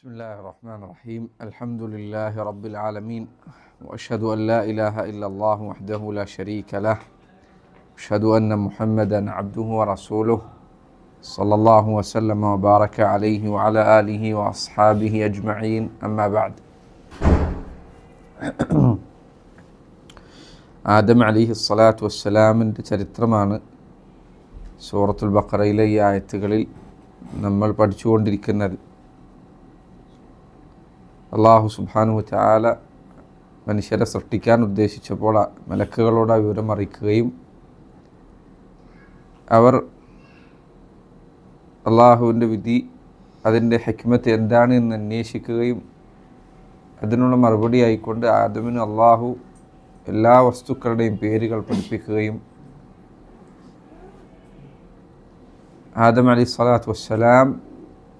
بسم الله الرحمن الرحيم الحمد لله رب العالمين وأشهد أن لا إله إلا الله وحده لا شريك له أشهد أن محمدا عبده ورسوله صلى الله وسلم وبارك عليه وعلى آله وأصحابه أجمعين أما بعد ആദം അലൈഹി സ്വലാത്തു വസ്സലാമിൻ്റെ ചരിത്രമാണ് സൂറത്തുൽ ബഖറയിലെ ഈ ആയത്തുകളിൽ നമ്മൾ പഠിച്ചുകൊണ്ടിരിക്കുന്നത്. അള്ളാഹു സുബ്ഹാനഹു വ തആല മനുഷ്യരെ സൃഷ്ടിക്കാൻ ഉദ്ദേശിച്ചപ്പോൾ മലക്കുകളോട് വിവരം അറിയിക്കുകയും അവർ അള്ളാഹുവിൻ്റെ വിധി അതിൻ്റെ ഹിക്മത്ത് എന്താണ് എന്ന് അന്വേഷിക്കുകയും അതിനുള്ള മറുപടി ആയിക്കൊണ്ട് ആദമിന് അള്ളാഹു എല്ലാ വസ്തുക്കളുടെയും പേരുകൾ പഠിപ്പിക്കുകയും ആദം അലൈഹി സ്വലാത്തു വസ്സലാം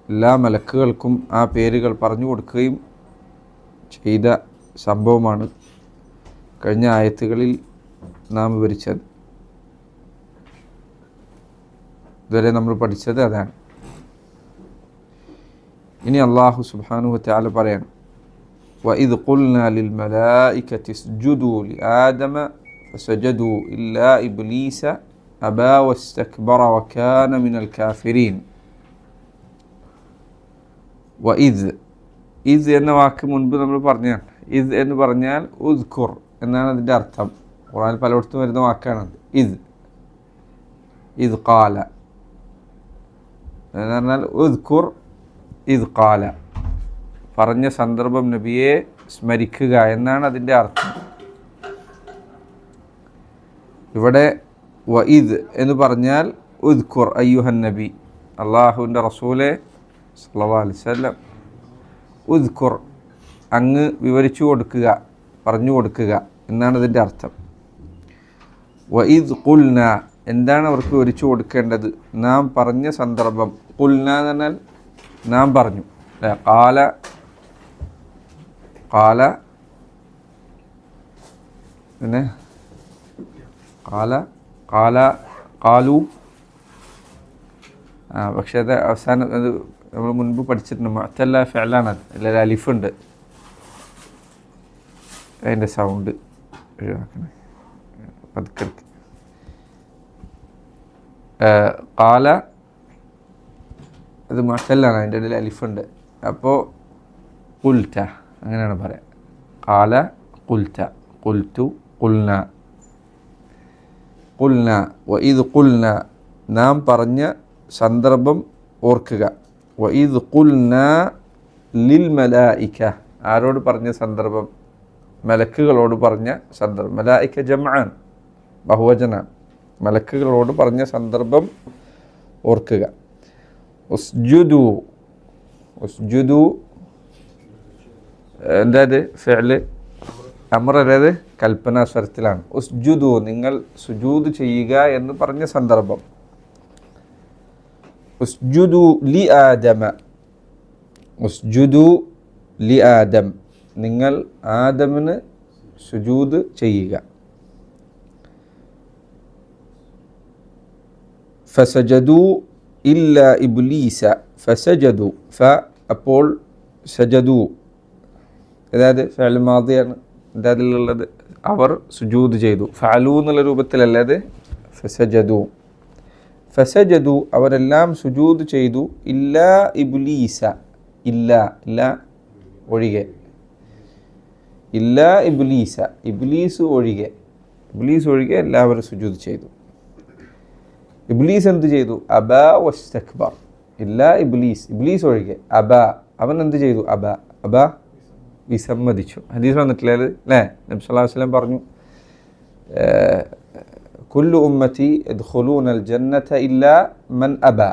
എല്ലാ മലക്കുകൾക്കും ആ പേരുകൾ പറഞ്ഞു കൊടുക്കുകയും ചെയ്ത സംഭവമാണ് കഴിഞ്ഞ ആയത്തുകളിൽ നാം വിവരിച്ചത്. ഇതുവരെ നമ്മൾ പഠിച്ചത് അതാണ്. ഇനി അള്ളാഹു സുബ്ഹാനഹു വ തആല പറയാണ്, وَإِذْ قُلْنَا لِلْمَلَائِكَةِ اسْجُدُوا لِآدَمَ فَسَجَدُوا إِلَّا إِبْلِيسَ أَبَى وَاسْتَكْبَرَ وَكَانَ مِنَ الْكَافِرِينَ. ഇദ് എന്ന വാക്ക് മുൻപ് നമ്മൾ പറഞ്ഞാണ്. ഇദ് എന്ന് പറഞ്ഞാൽ ഉദ്കുർ എന്നാണ് അതിൻ്റെ അർത്ഥം. ഖുർആനിൽ പലയിടത്തും വരുന്ന വാക്കാണത്. ഇദ് ഖാല എന്ന് പറഞ്ഞാൽ ഉദ്കുർ ഇദ് ഖാല, പറഞ്ഞ സന്ദർഭം നബിയെ സ്മരിക്കുക എന്നാണ് അതിൻ്റെ അർത്ഥം. ഇവിടെ വഇദ് എന്ന് പറഞ്ഞാൽ ഉദ്കുർ അയ്യുഹൻ നബി, അള്ളാഹുവിൻ്റെ റസൂലെ സല്ലല്ലാഹു അലൈഹി വസല്ലം, ഉദ്കുർ അങ്ങ് വിവരിച്ചു കൊടുക്കുക, പറഞ്ഞു കൊടുക്കുക എന്നാണ് അതിൻ്റെ അർത്ഥം. വഇദ് ഖുൽന, എന്താണ് അവർക്ക് വിവരിച്ചു കൊടുക്കേണ്ടത്? നാം പറഞ്ഞ സന്ദർഭം. ഖുൽന എന്ന് പറഞ്ഞാൽ നാം പറഞ്ഞു. പിന്നെ കാലു, പക്ഷേ അത് അവസാനം അത് നമ്മൾ മുൻപ് പഠിച്ചിട്ടുണ്ട്. മുഅത്തല്ല ഫിഅലാണത്, അല്ലെങ്കിൽ അലിഫുണ്ട്. അതിൻ്റെ സൗണ്ട് ഒഴിവാക്കണം പതുക്കെ. കാല അത് മുഅത്തല്ലാണ്, അതിൻ്റെ ഇടയിൽ അലിഫുണ്ട്. അപ്പോൾ ഖുൽത അങ്ങനെയാണ് പറയാം. കാല ഖുൽത, ഖുൽതു, ഖുൽന. ഖുൽന വഇദ് ഖുൽന, നാം പറഞ്ഞ സന്ദർഭം ഓർക്കുക. വഇദ് ഖുൽന ലിൽ മലായിക, ആരോട് പറഞ്ഞ സന്ദർഭം? മലക്കുകളോട് പറഞ്ഞ സന്ദർഭം. മലായിക ജംആൻ, ബഹുവചന. മലക്കുകളോട് പറഞ്ഞ സന്ദർഭം ഓർക്കുക. ഉസ്ജുദു, ഉസ്ജുദു എന്തായത്? ഫിഅല് അമർ, അതായത് കൽപ്പനാ സ്വരത്തിലാണ്. ഉസ്ജുദു, നിങ്ങൾ സുജൂദ് ചെയ്യുക എന്ന് പറഞ്ഞ സന്ദർഭം. ഉസ്ജുദു ലി ആദമ, ഉസ്ജുദു ലി ആദം, നിങ്ങൾ ആദമിന് സുജൂദ് ചെയ്യുക. ഫസജദു ഇല്ല ഇബ്ലീസ, ഫസജദു, അപ്പോൾ സജദു, അതായത് ഫഅൽ മാദിയാണ് അതിലുള്ളത്. അവർ സുജൂദ് ചെയ്തു. ഫഅലു എന്നുള്ള രൂപത്തിലല്ല അത്. ഫസജദു, ഫസജദു അവരെല്ലാം സുജൂദ് ചെയ്തു. ഇല്ലാ ഇബ്ലീസ, ഇല്ല ഒഴികെ. ഇല്ലാ ഇബ്ലീസ, ഇബ്ലീസ് ഒഴികെ. ഇബ്ലീസ് ഒഴികെ എല്ലാവരും സുജൂദ് ചെയ്തു. ഇബ്ലീസ് എന്ത് ചെയ്തു? അബാ വസ്തക്ബർ. ഇല്ലാ ഇബ്ലീസ്, ഇബ്ലീസ് ഒഴികെ. അബാ, അവൻ എന്ത് ചെയ്തു? അബാ വിസമ്മതിച്ചു. ഹദീസ് വന്നിട്ടില്ലേ അല്ലേ? നബി സല്ലല്ലാഹു അലൈഹി വസല്ലം പറഞ്ഞു, കുല്ലു ഉമ്മത്തി യദ്ഖുലൂനൽ ജന്നത ഇല്ലാ മൻ അബാ,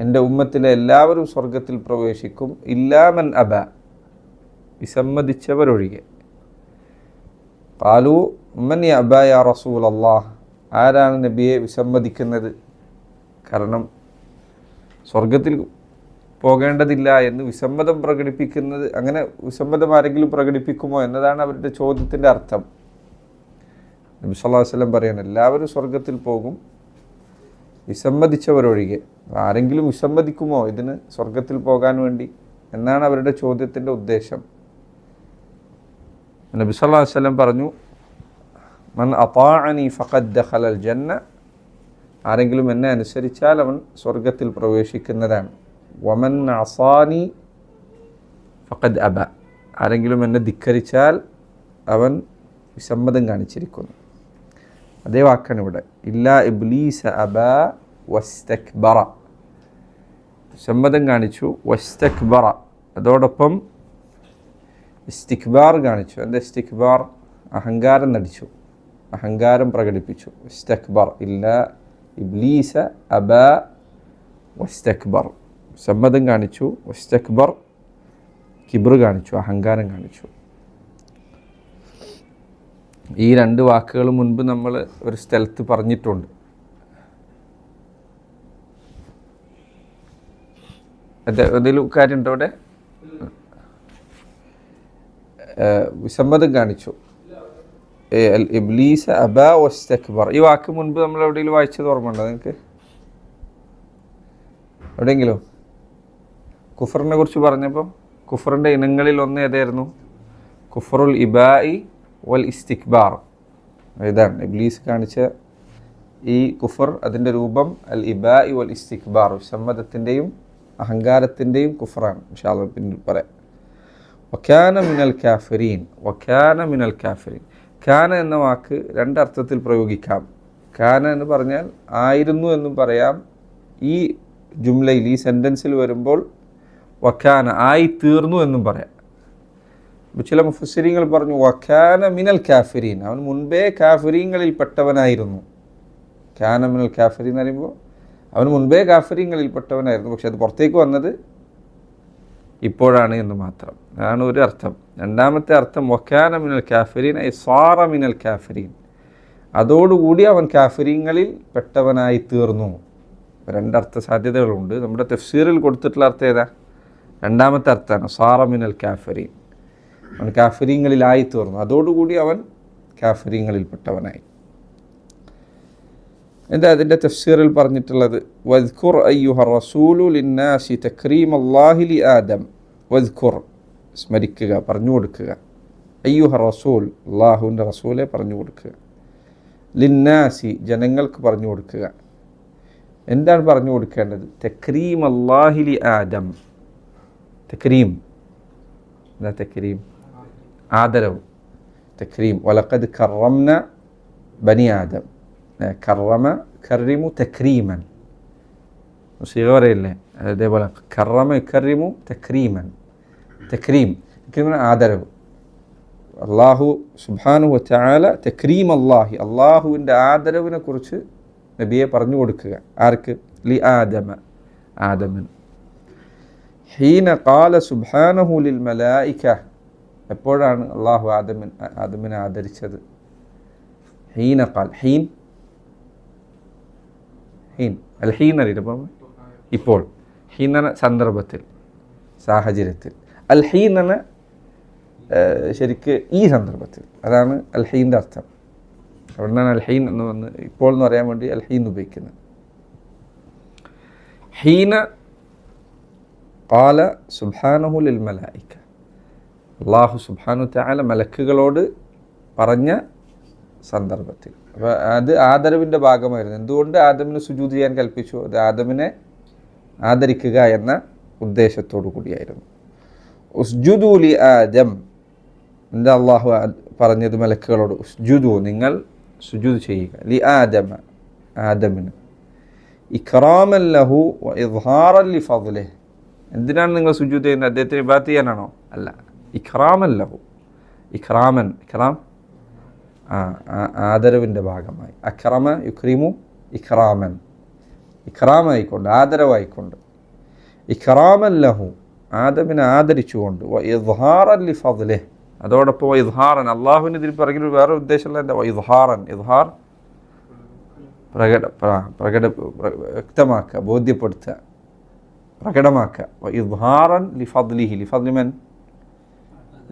എൻ്റെ ഉമ്മത്തിലെ എല്ലാവരും സ്വർഗത്തിൽ പ്രവേശിക്കും. ഇല്ലാ മൻ അബാ, വിസമ്മതിച്ചവരൊഴികെ. ഖാലു മൻ യഅബാ യാ റസൂലല്ലാഹ്, ആരാണ് നബിയെ വിസമ്മതിക്കുന്നത്? കാരണം സ്വർഗത്തിൽ പോകേണ്ടതില്ല എന്ന് വിസമ്മതം പ്രകടിപ്പിക്കുന്നത്, അങ്ങനെ വിസമ്മതം ആരെങ്കിലും പ്രകടിപ്പിക്കുമോ എന്നതാണ് അവരുടെ ചോദ്യത്തിൻ്റെ അർത്ഥം. നബി സല്ലല്ലാഹു അലൈഹി വസല്ലം പറയാണ്, എല്ലാവരും സ്വർഗത്തിൽ പോകും, വിസമ്മതിച്ചവരൊഴികെ. ആരെങ്കിലും വിസമ്മതിക്കുമോ ഇതിന്, സ്വർഗത്തിൽ പോകാൻ വേണ്ടി? എന്നാണ് അവരുടെ ചോദ്യത്തിൻ്റെ ഉദ്ദേശം. നബി സല്ലല്ലാഹു അലൈഹി വസല്ലം പറഞ്ഞു, മൻ അതാഅനി ഫഖദ് ദഖലൽ ജന്ന, ആരെങ്കിലും എന്നെ അനുസരിച്ചാൽ അവൻ സ്വർഗത്തിൽ പ്രവേശിക്കുന്നതാണ്. വമൻ അസാനി ഫഖദ് അബ, ആരെങ്കിലും എന്നെ ധിക്കരിച്ചാൽ അവൻ വിസമ്മതം കാണിച്ചിരിക്കുന്നു. അതേ വാക്കാണ് ഇവിടെ. ഇല്ലാ ഇബ്ലീസ അബ വസ്തക്ബറ, വിസമ്മതം കാണിച്ചു. വസ്തക്ബറ, അതോടൊപ്പം ഇസ്തിക്ബാർ കാണിച്ചു. എന്താ ഇസ്തിക്ബാർ? അഹങ്കാരം നടിച്ചു, അഹങ്കാരം പ്രകടിപ്പിച്ചു. ഇസ്തക്ബർ, ഇല്ലാ ഇബ്ലീസ അബ വസ്തക്ബർ, വിസമ്മതം കാണിച്ചു. വസ്തക്ബർ, കിബ്ർ കാണിച്ചു, അഹങ്കാരം കാണിച്ചു. ഈ രണ്ട് വാക്കുകൾ മുൻപ് നമ്മൾ ഒരു സ്ഥലത്ത് പറഞ്ഞിട്ടുണ്ട്. എന്തെങ്കിലും കാര്യമുണ്ടോ അവിടെ? വിസമ്മതം കാണിച്ചു. ഇബ്ലീസ അബ വസ്തക്ബർ, ഈ വാക്ക് മുൻപ് നമ്മൾ എവിടെയെങ്കിലും വായിച്ചത് ഓർമ്മയുണ്ടോ നിങ്ങൾക്ക്? എവിടെയെങ്കിലും കുഫറിനെ കുറിച്ച് പറഞ്ഞപ്പോൾ കുഫറിൻ്റെ ഇനങ്ങളിൽ ഒന്ന് ഏതായിരുന്നു? കുഫറുൽ ഇബാഇ വൽ ഇസ്തിക്ബാർ. ഇതാണ് ഇബ്ലീസ് കാണിച്ച ഈ കുഫർ, അതിൻ്റെ രൂപം അൽ ഇബാഇ വൽ ഇസ്തിക്ബാർ, വിസമ്മതത്തിൻ്റെയും അഹങ്കാരത്തിൻ്റെയും കുഫറാണ്. ഇൻഷാ അല്ലാഹ് പിന്നീട് പറയാം. വക്കാന മിനൽ കാഫിരീൻ, വക്കാന മിനൽ കാഫിരീൻ. കാന എന്ന വാക്ക് രണ്ടർത്ഥത്തിൽ പ്രയോഗിക്കാം. കാന എന്ന് പറഞ്ഞാൽ ആയിരുന്നു എന്നും പറയാം. ഈ ജുംലയിൽ, ഈ സെൻറ്റൻസിൽ വരുമ്പോൾ വക്കാന, ആയി തീർന്നു എന്നും പറയാം. ചില മുഫസ്സിരീങ്ങൾ പറഞ്ഞു വക്കാന മിനൽ കാഫിരീൻ, അവൻ മുൻപേ കാഫിരീങ്ങളിൽ പെട്ടവനായിരുന്നു. കാന മിനൽ കാഫിരീൻ എന്ന് പറയുമ്പോൾ അവൻ മുൻപേ കാഫിരീങ്ങളിൽ പെട്ടവനായിരുന്നു, പക്ഷെ അത് പുറത്തേക്ക് വന്നത് ഇപ്പോഴാണ് എന്ന് മാത്രം. അതാണ് ഒരു അർത്ഥം. രണ്ടാമത്തെ അർത്ഥം വക്കാന മിനൽ കാഫിരീൻ ഐ സാറ മിനൽ കാഫിരീൻ, അതോടുകൂടി അവൻ കാഫിരീങ്ങളിൽ പെട്ടവനായി തീർന്നു. രണ്ടർത്ഥ സാധ്യതകളുണ്ട്. നമ്മുടെ തഫ്സീറിൽ കൊടുത്തിട്ടുള്ള അർത്ഥം ഏതാ? രണ്ടാമത്തെ അർത്ഥമാണ്, സാറ മിനൽ കാഫിരീൻ, അവൻ കാഫിരീങ്ങളിലായി തീർന്നു, അതോടുകൂടി അവൻ കാഫിരീങ്ങളിൽപ്പെട്ടവനായി. എന്താ അതിൻ്റെ തഫ്സീറിൽ പറഞ്ഞിട്ടുള്ളത്? വദ്കുർ അയ്യുഹ റസൂലു ലിന്നാസി തക്രീം അല്ലാഹി ലി ആദം. വദ്കുർ, സ്മരിക്കുക, പറഞ്ഞു കൊടുക്കുക. അയ്യുഹ റസൂൽ, അള്ളാഹുവിൻ്റെ റസൂലെ പറഞ്ഞു കൊടുക്കുക. ലിന്നാസി, ജനങ്ങൾക്ക് പറഞ്ഞു കൊടുക്കുക. എന്താണ് പറഞ്ഞു കൊടുക്കേണ്ടത്? തക്രീം അല്ലാഹി ലി ആദം. തക്രീം, എന്താ തക്രീം? ആദരവ്. തക്രീം, വലഖദ് കറംന ബനി ആദം. കറമ, കറിമു, തക്രീമൻ. മുസ്ലിം പറയില്ലേ അതേപോലെ കറമ യുക്കറിമു തക്രീമൻ. തക്രീം, തക്രീമൻ ആദരവ്. അള്ളാഹു സുബ്ഹാനഹു വതആല തക്രീം അല്ലാഹി, അള്ളാഹുവിൻ്റെ ആദരവിനെ കുറിച്ച് നബിയെ പറഞ്ഞു കൊടുക്കുക. ആർക്ക്? ലി ആദമ, ആദമൻ. ഹീന ഖാല സുബ്ഹാനഹു ലിൽ മലായിക, എപ്പോഴാണ് അള്ളാഹു ആദമിനെ ആദരിച്ചത്? ഹീന ഖാൽ, ഹീൻ, ഹീൻ അൽ ഹീൻ അറിയില്ല, ഇപ്പോൾ. ഹീൻ എന്ന സന്ദർഭത്തിൽ, സാഹചര്യത്തിൽ. അൽ ഹീൻ എന്ന ശരിക്ക് ഈ സന്ദർഭത്തിൽ, അതാണ് അൽ ഹീൻ്റെ അർത്ഥം. അവിടെയാണ് അൽ ഹീൻ എന്ന് വന്ന് ഇപ്പോൾ എന്ന് പറയാൻ വേണ്ടി അൽ ഹീൻ ഉപയോഗിക്കുന്നത്. ഹീന ഖാല സുബ്ഹാനഹു ലിൽ മലായിക, അള്ളാഹു സുബ്ഹാനഹു തആല മലക്കുകളോട് പറഞ്ഞ സന്ദർഭത്തിൽ. അപ്പോൾ അത് ആദരവിൻ്റെ ഭാഗമായിരുന്നു. എന്തുകൊണ്ട് ആദമിന് സുജൂദ് ചെയ്യാൻ കൽപ്പിച്ചു? അത് ആദമിനെ ആദരിക്കുക എന്ന ഉദ്ദേശത്തോടു കൂടിയായിരുന്നു. ഉസ്ജുദു ലി ആദം, എന്താ അള്ളാഹു പറഞ്ഞത് മലക്കുകളോട്? ഉസ്ജുദു, നിങ്ങൾ സുജൂദ് ചെയ്യുക. ലി ആദമ, ആദമിന്. ഇക്റാമൻ ലഹു വ ഇദ്ഹാറൻ ലി ഫദ്ലിഹി, എന്തിനാണ് നിങ്ങൾ സുജൂദ് ചെയ്യുന്നത്? അദ്ദേഹത്തിന് ഇബാദത്ത് ചെയ്യാനാണോ? അല്ല, ഇക്റാമൻ ലഹു. ഇക്റാമൻ, ഇക്റാം ആദരവിൻ്റെ ഭാഗമായി. അക്രമ യുക്രിമു ഇക്റാമൻ, ഇക്റാമായിക്കൊണ്ട്, ആദരവായിക്കൊണ്ട്. ഇക്റാമൻ ലഹു, ആദമിനെ ആദരിച്ചുകൊണ്ട്. വ ഇദ്ഹാറൻ ലി ഫദ്ലിഹി, അതോടൊപ്പം വ ഇദ്ഹാറൻ, അള്ളാഹുവിന് ഇതിൽ പിറകിൽ വേറെ ഉദ്ദേശമുള്ള എന്താ? വ ഇദ്ഹാറൻ, ഇദ്ഹാർ വ്യക്തമാക്കുക, ബോധ്യപ്പെടുത്തുക, പ്രകടമാക്കുക. വ ഇദ്ഹാറൻ ലി ഫദ്ലിഹി, ലി ഫദ്ലി മൻ?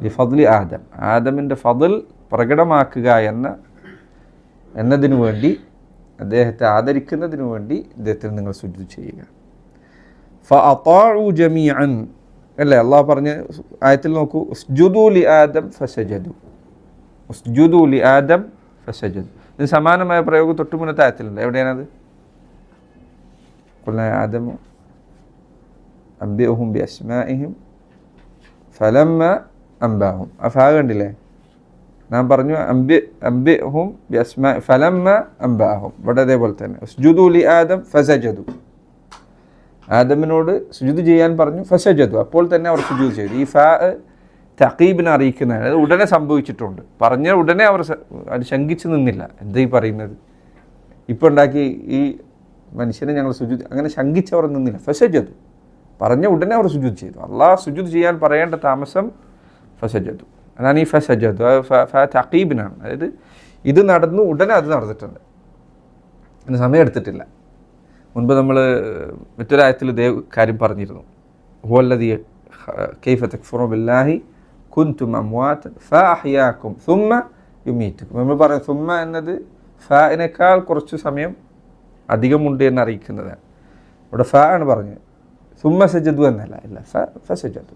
ലി ഫദ്ലി ആദം, ആദമിൻ്റെ ഫദ്ൽ പ്രകടമാക്കുക എന്നതിനു വേണ്ടി, അദ്ദേഹത്തെ ആദരിക്കുന്നതിനു വേണ്ടി അദ്ദേഹത്തിന് നിങ്ങൾ സുജൂദ് ചെയ്യുക. ഫഅതാഉ ജമീഅൻ, അല്ലേ അള്ളാഹു പറഞ്ഞ ആയത്തിൽ നോക്കൂ, ഉസ്ജുദു ലി ആദം ഫസജദു, ഉസ്ജുദു ലി ആദം ഫസജദു. ഇതിന് സമാനമായ പ്രയോഗം തൊട്ട് മുന്നത്തെ ആയത്തിലുണ്ട്. എവിടെയാണത്? ഖുൽനാ യാ ആദമു അംബിഉഹും ബിഅസ്മാഇഹിം ഫലമ്മ അംബാഹും. ആ ഫാ കണ്ടില്ലേ? നാം പറഞ്ഞു അംബിഉഹും ബിഅസ്മാ ഫലമ്മ അംബാഹും. ഇവിടെ അതേപോലെ തന്നെ ഉസ്ജുദു ലി ആദം ഫസജദു, ആദമിനോട് സുജൂദ് ചെയ്യാൻ പറഞ്ഞു, ഫസജദു, അപ്പോൾ തന്നെ അവർ സുജൂദ് ചെയ്തു. ഈ ഫാ തഖീബിനെ അറിയിക്കുന്നതാണ്. അത് ഉടനെ സംഭവിച്ചിട്ടുണ്ട്. പറഞ്ഞ ഉടനെ അവർ അത് ശങ്കിച്ച് നിന്നില്ല. എന്താ ഈ പറയുന്നത്, ഇപ്പോൾ ഉണ്ടാക്കി ഈ മനുഷ്യനെ ഞങ്ങൾ സുജൂദ്, അങ്ങനെ ശങ്കിച്ചവർ നിന്നില്ല. ഫസജദു, പറഞ്ഞ ഉടനെ അവർ സുജൂദ് ചെയ്തു. അള്ളാഹ് സുജൂദ് ചെയ്യാൻ പറയേണ്ട താമസം ഫസജദു. അതാണ് ഈ ഫസജദു. ഫ തഖീബിനാണ്. അതായത് ഇത് നടന്നു ഉടനെ അത് നടന്നിട്ടുണ്ട്, അതിന് സമയം എടുത്തിട്ടില്ല. മുൻപ് നമ്മൾ മറ്റൊരായത്തിൽ ഇതേ കാര്യം പറഞ്ഞിരുന്നു. ഹുവല്ലദീ കൈഫ തക്ഫുറൂന ബില്ലാഹി കുൻതും അംവാതൻ ഫഅഹ്യാകും സുമ്മ യുമീതുക്കും. നമ്മൾ പറയും സുമ്മ എന്നത് ഫാഇനേക്കാൾ കുറച്ച് സമയം അധികമുണ്ട് എന്ന് അറിയിക്കുന്നതാണ്. ഇവിടെ ഫ ആണ് പറഞ്ഞത്, സുമ്മ സജദു എന്നല്ല. ഇല്ല, ഫസജദു,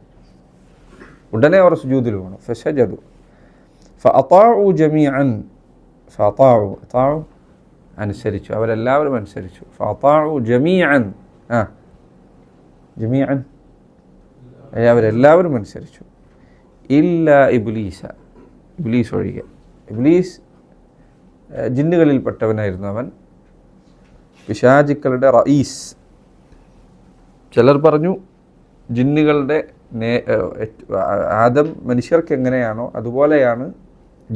ഉടനെ അവർ സുജൂദിൽ വീണു. ഫസജദു ഫഅതാഉ ജമീഅൻ, ഫഅതാഉ അനുസരിച്ചു, അവരെല്ലാവരും അനുസരിച്ചു. ഫഅതാഉ ജമീഅൻ, ജമീഅൻ അവരെല്ലാവരും അനുസരിച്ചു. ഇല്ല ഇബ്ലീസ, ഇബ്ലീസ് ഒഴികെ. ഇബ്ലീസ് ജിന്നുകളിൽപ്പെട്ടവനായിരുന്നു. അവൻ പിശാചുക്കളുടെ റഈസ്. ചിലർ പറഞ്ഞു ജിന്നുകളുടെ ആദം മനുഷ്യർക്ക് എങ്ങനെയാണോ അതുപോലെയാണ്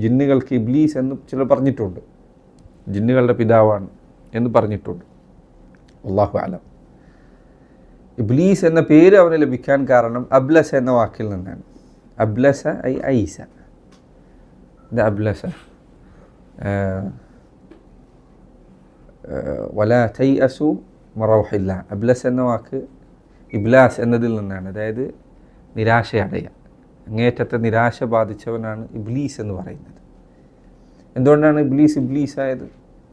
ജിന്നുകൾക്ക് ഇബ്ലീസ് എന്ന് ചിലർ പറഞ്ഞിട്ടുണ്ട്. ജിന്നുകളുടെ പിതാവാണ് എന്ന് പറഞ്ഞിട്ടുണ്ട്. അല്ലാഹു അലം. ഇബ്ലീസ് എന്ന പേര് അവന് ലഭിക്കാൻ കാരണം അബ്ലസ എന്ന വാക്കിൽ നിന്നാണ്. അബ്ലസ ഐ ഐസ. അബ്ലസ വലാ തൈഅസു മിൻ റൗഹില്ലാ. അബ്ലസ് എന്ന വാക്ക് ഇബ്ലാസ് എന്നതിൽ നിന്നാണ്. അതായത് നിരാശയടയുക, അങ്ങേറ്റത്തെ നിരാശ ബാധിച്ചവനാണ് ഇബ്ലീസ് എന്ന് പറയുന്നത്. എന്തുകൊണ്ടാണ് ഇബ്ലീസ് ആയത്?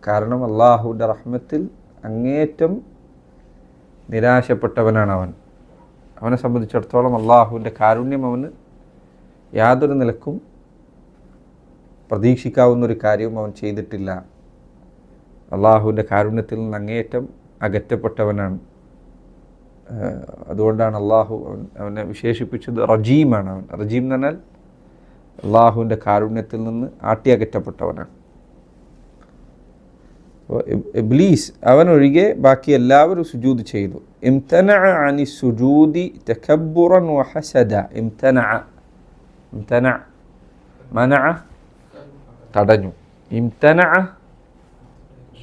കാരണം അള്ളാഹുവിൻ്റെ റഹ്മത്തിൽ അങ്ങേറ്റം നിരാശപ്പെട്ടവനാണ് അവൻ. അവനെ സംബന്ധിച്ചിടത്തോളം അള്ളാഹുവിൻ്റെ കാരുണ്യം അവന് യാതൊരു നിലക്കും പ്രതീക്ഷിക്കാവുന്നൊരു കാര്യവും അവൻ ചെയ്തിട്ടില്ല. അള്ളാഹുവിൻ്റെ കാരുണ്യത്തിൽ നിന്ന് അങ്ങേറ്റം അകറ്റപ്പെട്ടവനാണ്. അതുകൊണ്ടാണ് അള്ളാഹു അവനെ വിശേഷിപ്പിച്ചത് റജീമാണ്. അവൻ റജീം എന്ന് പറഞ്ഞാൽ അള്ളാഹുവിൻ്റെ കാരുണ്യത്തിൽ നിന്ന് ആട്ടിയകറ്റപ്പെട്ടവനാണ്. ഇബ്ലീസ് അവനൊഴികെ ബാക്കി എല്ലാവരും സുജൂദ് ചെയ്തു. ഇംതനഅ അനി സുജൂദി തകബ്ബുറൻ വഹസദ. ഇംതനഅ മനഅ തടഞ്ഞു. ഇംതനഅ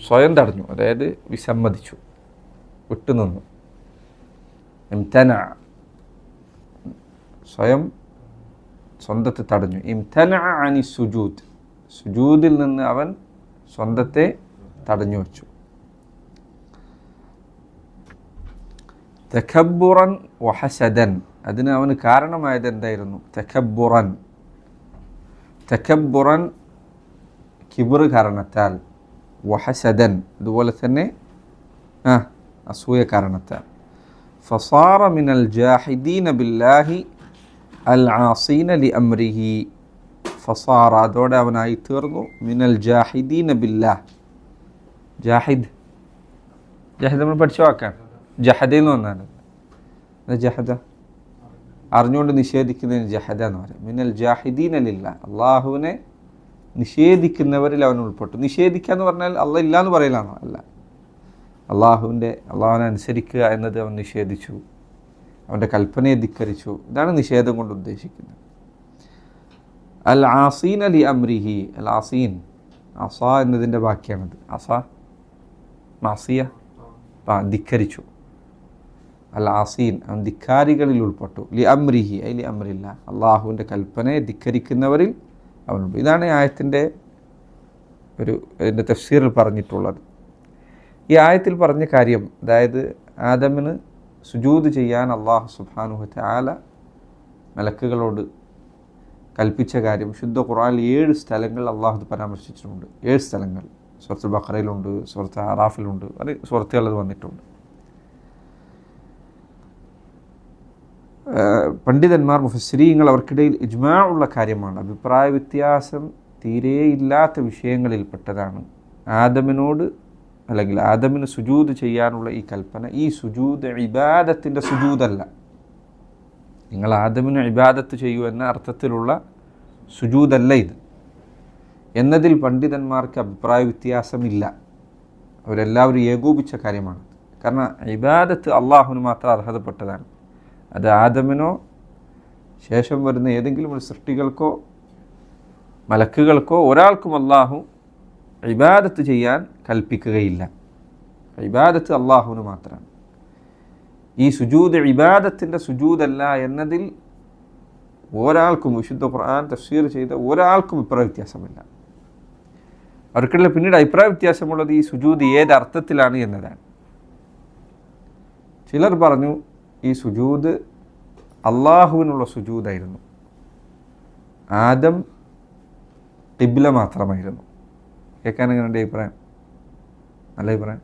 സ്വയം തടഞ്ഞു, അതായത് വിസമ്മതിച്ചു, വിട്ടുനിന്നു. ഇംതനഅ സ്വന്തത്തെ തടഞ്ഞു. ഇംതനഅ അനി സുജൂദ്, സുജൂദിൽ നിന്ന് അവൻ സ്വന്തത്തെ തടഞ്ഞു വെച്ചു. തകബ്ബുറൻ വഹസദൻ, അതിന് അവന് കാരണമായത് എന്തായിരുന്നു? തകബ്ബുറൻ കിബ്ർ കാരണത്താൽ, വഹസദൻ അതുപോലെ തന്നെ അസൂയ കാരണത്താൽ. ഫസാറ മിനൽ ജാഹിദീന ബില്ലാഹി അൽ ആസീന ലി അംരിഹി. ഫസാറ അതോടെ അവനായി തീർന്നു. മിനൽ ജാഹിദീന ബില്ലാഹ്. ജാഹിദ് നമ്മൾ പഠിച്ച വാക്കാണ്. ജഹദ എന്ന് വന്നാണ്. ജഹദ അറിഞ്ഞുകൊണ്ട് നിഷേധിക്കുന്നതിന് ജഹദ എന്ന് പറയും. മിനൽ ജാഹിദീന ലില്ലാഹ്, അള്ളാഹുവിനെ നിഷേധിക്കുന്നവരിൽ അവൻ ഉൾപ്പെട്ടു. നിഷേധിക്കുക എന്ന് പറഞ്ഞാൽ അള്ളാഹ് ഇല്ല എന്ന് പറയലാണോ? അല്ല. അള്ളാഹുവിനെ അനുസരിക്കുക എന്നത് അവൻ നിഷേധിച്ചു, അവൻ്റെ കൽപ്പനയെ ധിക്കരിച്ചു. ഇതാണ് നിഷേധം കൊണ്ട് ഉദ്ദേശിക്കുന്നത്. അൽ ആസീൻ അലി അംരിഹി. അൽ ആസീൻ അസ എന്നതിൻ്റെ ബാക്കിയാണത്. അസ മാസിയ, ധിക്കരിച്ചു. അൽ ആസീൻ അവൻ ധിക്കാരികളിൽ ഉൾപ്പെട്ടു. ലി അംരിഹി ഐ ലി അംരില്ല, അള്ളാഹുവിൻ്റെ കൽപ്പനയെ ധിക്കരിക്കുന്നവരിൽ അവനുണ്ട്. ഇതാണ് ഈ ആയത്തിൻ്റെ ഇതിൻ്റെ തഫ്സീറിൽ പറഞ്ഞിട്ടുള്ളത്. ഈ ആയത്തിൽ പറഞ്ഞ കാര്യം, അതായത് ആദമിന് സുജൂദ് ചെയ്യാൻ അള്ളാഹു സുബ്ഹാനഹു വ തആല മലക്കുകളോട് കൽപ്പിച്ച കാര്യം ശുദ്ധ ഖുർആനിൽ 7 സ്ഥലങ്ങൾ അള്ളാഹു പരാമർശിച്ചിട്ടുണ്ട്. 7 സ്ഥലങ്ങൾ സൂറത്തുൽ ബഖറയിലുണ്ട്, സൂറത്ത് അറാഫിലുണ്ട്, അത് സൂറത്തുകളിൽ വന്നിട്ടുണ്ട്. പണ്ഡിതന്മാർ മുഫസ്സിരീങ്ങൾ അവർക്കിടയിൽ ഇജ്മാ ഉള്ള കാര്യമാണ്. അഭിപ്രായ വ്യത്യാസം തീരെയില്ലാത്ത വിഷയങ്ങളിൽപ്പെട്ടതാണ് ആദമിനോട് അല്ലെങ്കിൽ ആദമിന് സുജൂദ് ചെയ്യാനുള്ള ഈ കൽപ്പന. ഈ സുജൂദ് ഇബാദത്തിൻ്റെ സുജൂദല്ല. നിങ്ങൾ ആദമിന് ഇബാദത്ത് ചെയ്യൂ എന്ന അർത്ഥത്തിലുള്ള സുജൂദല്ല ഇത് എന്നതിൽ പണ്ഡിതന്മാർക്ക് അഭിപ്രായ വ്യത്യാസമില്ല. അവരെല്ലാവരും ഏകോപിച്ച കാര്യമാണ്. കാരണം ഇബാദത്ത് അള്ളാഹുവിന് മാത്രം അർഹതപ്പെട്ടതാണ്. അത് ആദമിനോ ശേഷം വരുന്ന ഏതെങ്കിലും ഒരു സൃഷ്ടികൾക്കോ മലക്കുകൾക്കോ ഒരാൾക്കും അള്ളാഹു ഇബാദത്ത് ചെയ്യാൻ കൽപ്പിക്കുകയില്ല. ഇബാദത്ത് അള്ളാഹുവിന് മാത്രമാണ്. ഈ സുജൂദ് ഇബാദത്തിൻ്റെ സുജൂദല്ല എന്നതിൽ ഒരാൾക്കും, വിശുദ്ധ ഖുർആൻ തഫ്സീർ ചെയ്ത ഒരാൾക്കും അഭിപ്രായ വ്യത്യാസമില്ല. അവർക്കിടയിൽ പിന്നീട് അഭിപ്രായ വ്യത്യാസമുള്ളത് ഈ സുജൂദ് ഏതർത്ഥത്തിലാണ് എന്നതാണ്. ചിലർ പറഞ്ഞു ഈ സുജൂദ് അള്ളാഹുവിനുള്ള സുജൂദായിരുന്നു, ആദം ഖിബ്ല മാത്രമായിരുന്നു. കേൾക്കാൻ എങ്ങനെയുണ്ട് അഭിപ്രായം? നല്ല അഭിപ്രായം?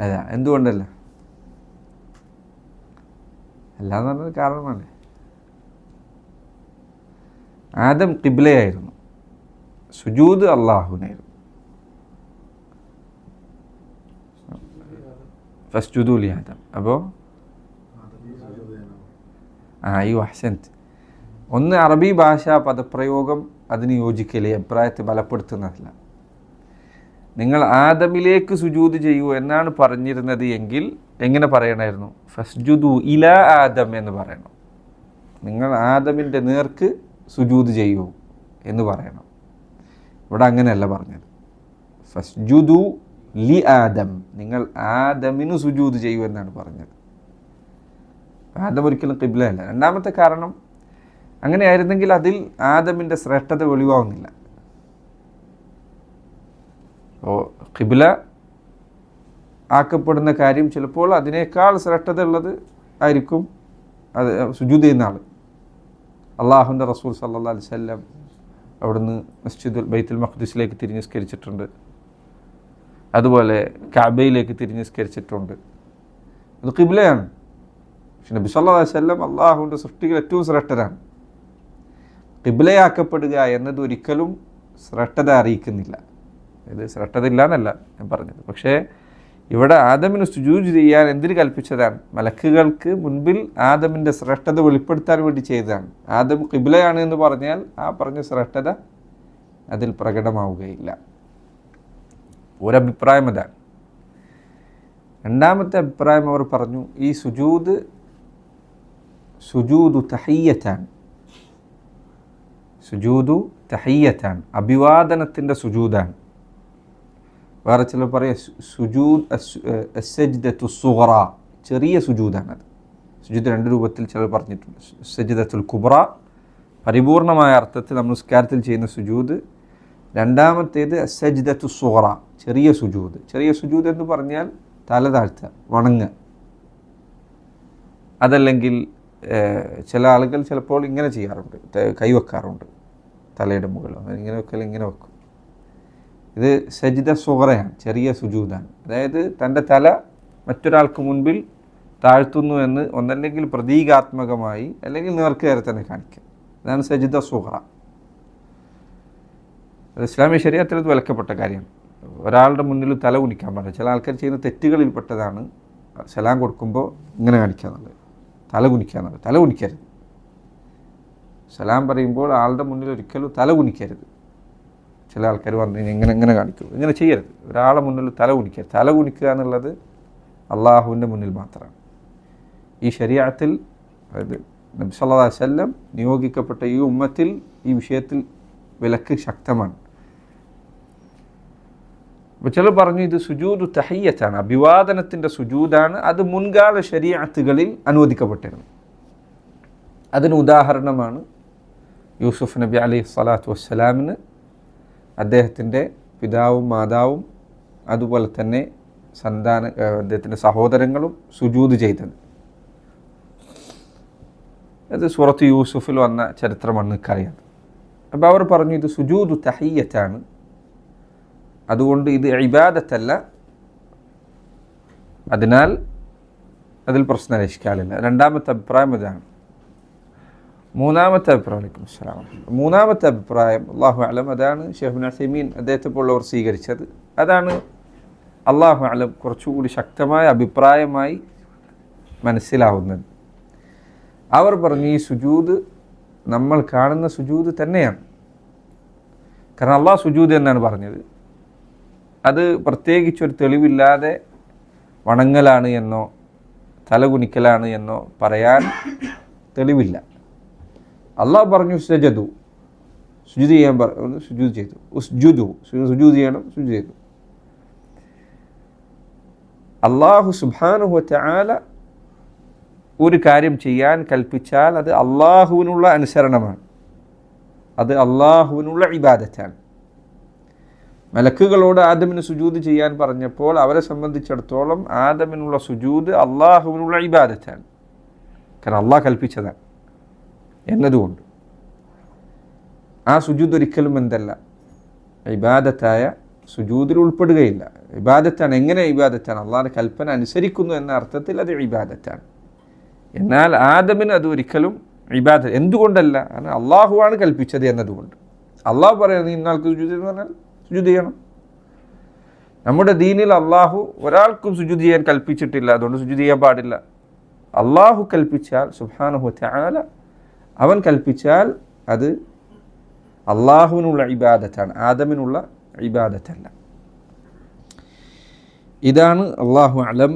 അല്ല, എന്തുകൊണ്ടല്ല? അല്ലാന്ന് പറഞ്ഞത് കാരണമാണ്. ആദം ഖിബ്ലയായിരുന്നു, സുജൂദ് അള്ളാഹുവിനായിരുന്നു. ഫസ്ജുദൂ ലി ആദം. അപ്പോൾ ഈ വഹ്സൻത് ഒന്ന് അറബി ഭാഷാ പദപ്രയോഗം അതിന് യോജിക്കലേ, അഭിപ്രായത്തെ ബലപ്പെടുത്തുന്നതല്ല. നിങ്ങൾ ആദമിലേക്ക് സുജൂദ് ചെയ്യൂ എന്നാണ് പറഞ്ഞിരുന്നത് എങ്കിൽ എങ്ങനെ പറയണമായിരുന്നു? ഫസ്ജുദു ഇലാ ആദം എന്ന് പറയണം. നിങ്ങൾ ആദമിൻ്റെ നേർക്ക് സുജൂദ് ചെയ്യൂ എന്ന് പറയണം. ഇവിടെ അങ്ങനെയല്ല പറഞ്ഞത്. ഫസ്ജുദു ലി ആദം, നിങ്ങൾ ആദമിന് സുജൂദ് ചെയ്യൂ എന്നാണ് പറഞ്ഞത്. ആദം ഒരിക്കലും ഖിബ്ല അല്ല. രണ്ടാമത്തെ കാരണം, അങ്ങനെയായിരുന്നെങ്കിൽ അതിൽ ആദമിൻ്റെ ശ്രേഷ്ഠത വെളിവാകുന്നില്ല. ഖിബ്ല ആക്കപ്പെടുന്ന കാര്യം ചിലപ്പോൾ അതിനേക്കാൾ ശ്രേഷ്ഠത ഉള്ളത് ആയിരിക്കും അത് സുജൂദ് ചെയ്യുന്ന ആൾ. അള്ളാഹുവിൻ്റെ റസൂൽ സല്ലല്ലാഹു അലൈഹി വസല്ലം അവിടുന്ന് മസ്ജിദുൽ ബൈത്തുൽ മഖ്ദിസിലേക്ക് തിരിഞ്ഞ് നിസ്കരിച്ചിട്ടുണ്ട്. അതുപോലെ കഅബയിലേക്ക് തിരിഞ്ഞ് നിസ്കരിച്ചിട്ടുണ്ട്. ഇത് ഖിബ്ലയാണ്. പക്ഷെ നബി സല്ലല്ലാഹു അലൈഹി വസല്ലം അള്ളാഹുവിൻ്റെ സൃഷ്ടികൾ ഏറ്റവും ശ്രേഷ്ഠരാണ്. ഖിബ്ലയാക്കപ്പെടുക എന്നത് ഒരിക്കലും ശ്രേഷ്ഠത അറിയിക്കുന്നില്ല. ഇത് ശ്രേഷ്ഠത ഇല്ല എന്നല്ല ഞാൻ പറഞ്ഞത്. പക്ഷേ ഇവിടെ ആദമിന് സുജൂദ് ചെയ്യാൻ എന്തിന് കൽപ്പിച്ചതാണ്? മലക്കുകൾക്ക് മുൻപിൽ ആദമിൻ്റെ ശ്രേഷ്ഠത വെളിപ്പെടുത്താൻ വേണ്ടി ചെയ്തതാണ്. ആദം ഖിബ്ലയാണ് എന്ന് പറഞ്ഞാൽ ആ പറഞ്ഞ ശ്രേഷ്ഠത അതിൽ പ്രകടമാവുകയില്ല. ഒരഭിപ്രായം അതാണ്. രണ്ടാമത്തെ അഭിപ്രായം അവർ പറഞ്ഞു, ഈ സുജൂദു തഹിയ്യത്താണ്. സുജൂദു തഹിയ്യത്താണ്, അഭിവാദനത്തിൻ്റെ സുജൂദാണ്. വേറെ ചിലർ പറയാം സുജൂദ് അസ്സജ്ദത്തു സുഗ്റ, ചെറിയ സുജൂദാണത്. സുജൂദ് രണ്ട് രൂപത്തിൽ ചിലർ പറഞ്ഞിട്ടുണ്ട്. സജ്ദത്തുൽ കുബ്ര, പരിപൂർണമായ അർത്ഥത്തിൽ നമ്മൾ നിസ്കാരത്തിൽ ചെയ്യുന്ന സുജൂദ്. രണ്ടാമത്തേത് അസ്സജ്ദത്തു സുഗ്റ, ചെറിയ സുജൂദ്. ചെറിയ സുജൂദ് എന്ന് പറഞ്ഞാൽ തല താഴ്ത്തുക, വണങ്ങുക. അതല്ലെങ്കിൽ ചില ആളുകൾ ചിലപ്പോൾ ഇങ്ങനെ ചെയ്യാറുണ്ട്, കൈവെക്കാറുണ്ട് തലയുടെ മുകളിൽ. ഇങ്ങനെ വെക്കൽ ഇങ്ങനെ വെക്കും. ഇത് സജ്ദ സുഗ്റയാണ്, ചെറിയ സുജൂദാണ്. അതായത് തൻ്റെ തല മറ്റൊരാൾക്ക് മുൻപിൽ താഴ്ത്തുന്നു എന്ന് ഒന്നല്ലെങ്കിൽ പ്രതീകാത്മകമായി അല്ലെങ്കിൽ നേർക്കുനേരെ തന്നെ കാണിക്കുക. അതാണ് സജ്ദ സുഗ്റ. അത് ഇസ്ലാമിക ശരീഅത്തിൽ അത് വിലക്കപ്പെട്ട കാര്യമാണ്. ഒരാളുടെ മുന്നിൽ തല കുനിക്കാൻ പാടില്ല. ചില ആൾക്കാർ ചെയ്യുന്ന തെറ്റുകളിൽപ്പെട്ടതാണ് സലാം കൊടുക്കുമ്പോൾ ഇങ്ങനെ കാണിക്കുക എന്നുള്ളത്, തല കുനിക്കുക എന്നുള്ളത്. തല കുനിക്കരുത്. സലാം പറയുമ്പോൾ ആളുടെ മുന്നിൽ ഒരിക്കലും തല കുനിക്കരുത്. ചില ആൾക്കാർ പറഞ്ഞു ഇങ്ങനെ കാണിക്കും. ഇങ്ങനെ ചെയ്യരുത്. ഒരാളെ മുന്നിൽ തല കുനിക്കരുത്. തല കുനിക്കുക എന്നുള്ളത് അള്ളാഹുവിൻ്റെ മുന്നിൽ മാത്രമാണ്. ഈ ശരീഅത്തിൽ, അതായത് നബി സല്ലല്ലാഹു അലൈഹി വസല്ലം നിയോഗിക്കപ്പെട്ട ഈ ഉമ്മത്തിൽ ഈ വിഷയത്തിൽ വിലക്ക് ശക്തമാണ്. അപ്പോൾ ചിലർ പറഞ്ഞു ഇത് സുജൂദു തഹിയ്യത്താണ്, അഭിവാദനത്തിൻ്റെ സുജൂദാണ്. അത് മുൻകാല ശരീഅത്തുകളിൽ അനുവദിക്കപ്പെട്ടിരുന്നു. അതിന് ഉദാഹരണമാണ് യൂസുഫ് നബി അലൈഹി സ്വലാത്തു വസ്സലാമിന് അദ്ദേഹത്തിൻ്റെ പിതാവും മാതാവും അതുപോലെ തന്നെ അദ്ദേഹത്തിൻ്റെ സഹോദരങ്ങളും സുജൂദ് ചെയ്തത്. അത് സൂറത്ത് യൂസുഫിൽ വന്ന ചരിത്രമാണ് നിങ്ങൾക്കറിയാം. അപ്പോൾ അവർ പറഞ്ഞു ഇത് സുജൂദു തഹിയ്യത്താണ്, അതുകൊണ്ട് ഇത് ഇബാദത്തല്ല, അതിനാൽ അതിൽ പ്രശ്നമില്ല, ഇഷ്കാലില്ല. രണ്ടാമത്തെ അഭിപ്രായം ഇതാണ്. മൂന്നാമത്തെ അഭിപ്രായം അല്ലാഹു അലം, അതാണ് ഷെയ്ഖ് ഇബ്നു ഉസൈമീൻ അദ്ദേഹത്തെ പോലുള്ളവർ സ്വീകരിച്ചത്. അതാണ് അല്ലാഹു അലം കുറച്ചുകൂടി ശക്തമായ അഭിപ്രായമായി മനസ്സിലാവുന്നത്. അവർ പറഞ്ഞു ഈ സുജൂദ് നമ്മൾ കാണുന്ന സുജൂദ് തന്നെയാണ്. കാരണം അള്ളാഹ് സുജൂദ് എന്നാണ് പറഞ്ഞത്. അത് പ്രത്യേകിച്ചൊരു തെളിവില്ലാതെ വണങ്ങലാണ് എന്നോ തലകുനിക്കലാണ് എന്നോ പറയാൻ തെളിവില്ല. അള്ളാഹ് പറഞ്ഞു സജദു, സുജൂദ് ചെയ്യാൻ പറഞ്ഞു, സുജൂദ് ചെയ്തു. സുജൂദ് ചെയ്യണം, സുജൂദ് ചെയ്തു. അള്ളാഹു സുബ്ഹാനഹു വ തആല ഒരു കാര്യം ചെയ്യാൻ കൽപ്പിച്ചാൽ അത് അള്ളാഹുവിനുള്ള അനുസരണമാണ്, അത് അള്ളാഹുവിനുള്ള ഇബാദത്താണ്. മലക്കുകളോട് ആദമിന് സുജൂദ് ചെയ്യാൻ പറഞ്ഞപ്പോൾ അവരെ സംബന്ധിച്ചിടത്തോളം ആദമിനുള്ള സുജൂദ് അള്ളാഹുവിനുള്ള ഇബാദത്താണ്, കാരണം അള്ളാഹ് കൽപ്പിച്ചതാണ് എന്നതുകൊണ്ട്. ആ സുജൂദ് ഒരിക്കലും എന്തല്ല, ഇബാദത്തായ സുജൂദിൽ ഉൾപ്പെടുകയില്ല. ഇബാദത്താണ്. എങ്ങനെ ഇബാദത്താണ്? അള്ളാഹിൻ്റെ കൽപ്പന അനുസരിക്കുന്നു എന്ന അർത്ഥത്തിൽ അത് ഇബാദത്താണ്. എന്നാൽ ആദമിന് അത് ഒരിക്കലും ഇബാദത്ത് എന്തുകൊണ്ടല്ല? കാരണം അള്ളാഹുവാണ് കൽപ്പിച്ചത് എന്നതുകൊണ്ട്. അള്ളാഹു പറയുന്നത് ഇന്നാൾക്ക് സുജൂദ് എന്ന് പറഞ്ഞാൽ സുജൂദ് ചെയ്യണം. നമ്മുടെ ദീനിൽ അള്ളാഹു ഒരാൾക്കും സുജൂദ് ചെയ്യാൻ കൽപ്പിച്ചിട്ടില്ല, അതുകൊണ്ട് സുജൂദ് ചെയ്യാൻ പാടില്ല. അള്ളാഹു കൽപ്പിച്ചാൽ സുബ്ഹാനഹു വ തആല അവൻ കൽപ്പിച്ചാൽ അത് അള്ളാഹുവിനുള്ള ഇബാദത്താണ്, ആദമിനുള്ള ഇബാദത്തല്ല. ഇതാണ് അല്ലാഹു അലം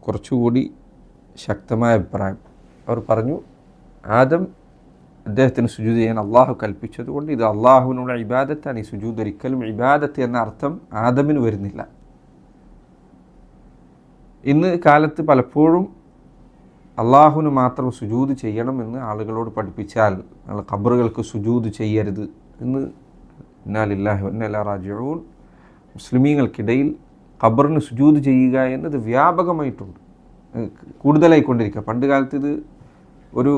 കുറച്ചുകൂടി ശക്തമായ അഭിപ്രായം. അവർ പറഞ്ഞു ആദം അദ്ദേഹത്തിന് സുജൂദ് ചെയ്യാൻ അള്ളാഹു കൽപ്പിച്ചതുകൊണ്ട് ഇത് അള്ളാഹുവിനുള്ള ഇബാദത്താണ്. ഈ സുജൂദ് ഒരിക്കലും ഇബാദത്ത് എന്ന അർത്ഥം ആദമിന് വരുന്നില്ല. ഇന്ന് കാലത്ത് പലപ്പോഴും അള്ളാഹുവിന് മാത്രം സുജൂദ് ചെയ്യണമെന്ന് ആളുകളോട് പഠിപ്പിച്ചാൽ ഖബറുകൾക്ക് സുജൂദ് ചെയ്യരുത് എന്ന് ഇന്നാ ലില്ലാഹി വ ഇന്നാ ഇലൈഹി റാജിഊൻ മുസ്ലിമീങ്ങൾക്കിടയിൽ ഖബറിന് സുജൂദ് ചെയ്യുക എന്നത് വ്യാപകമായിട്ടുണ്ട്, കൂടുതലായിക്കൊണ്ടിരിക്കുക. പണ്ട് കാലത്ത് ഇത് ഒരു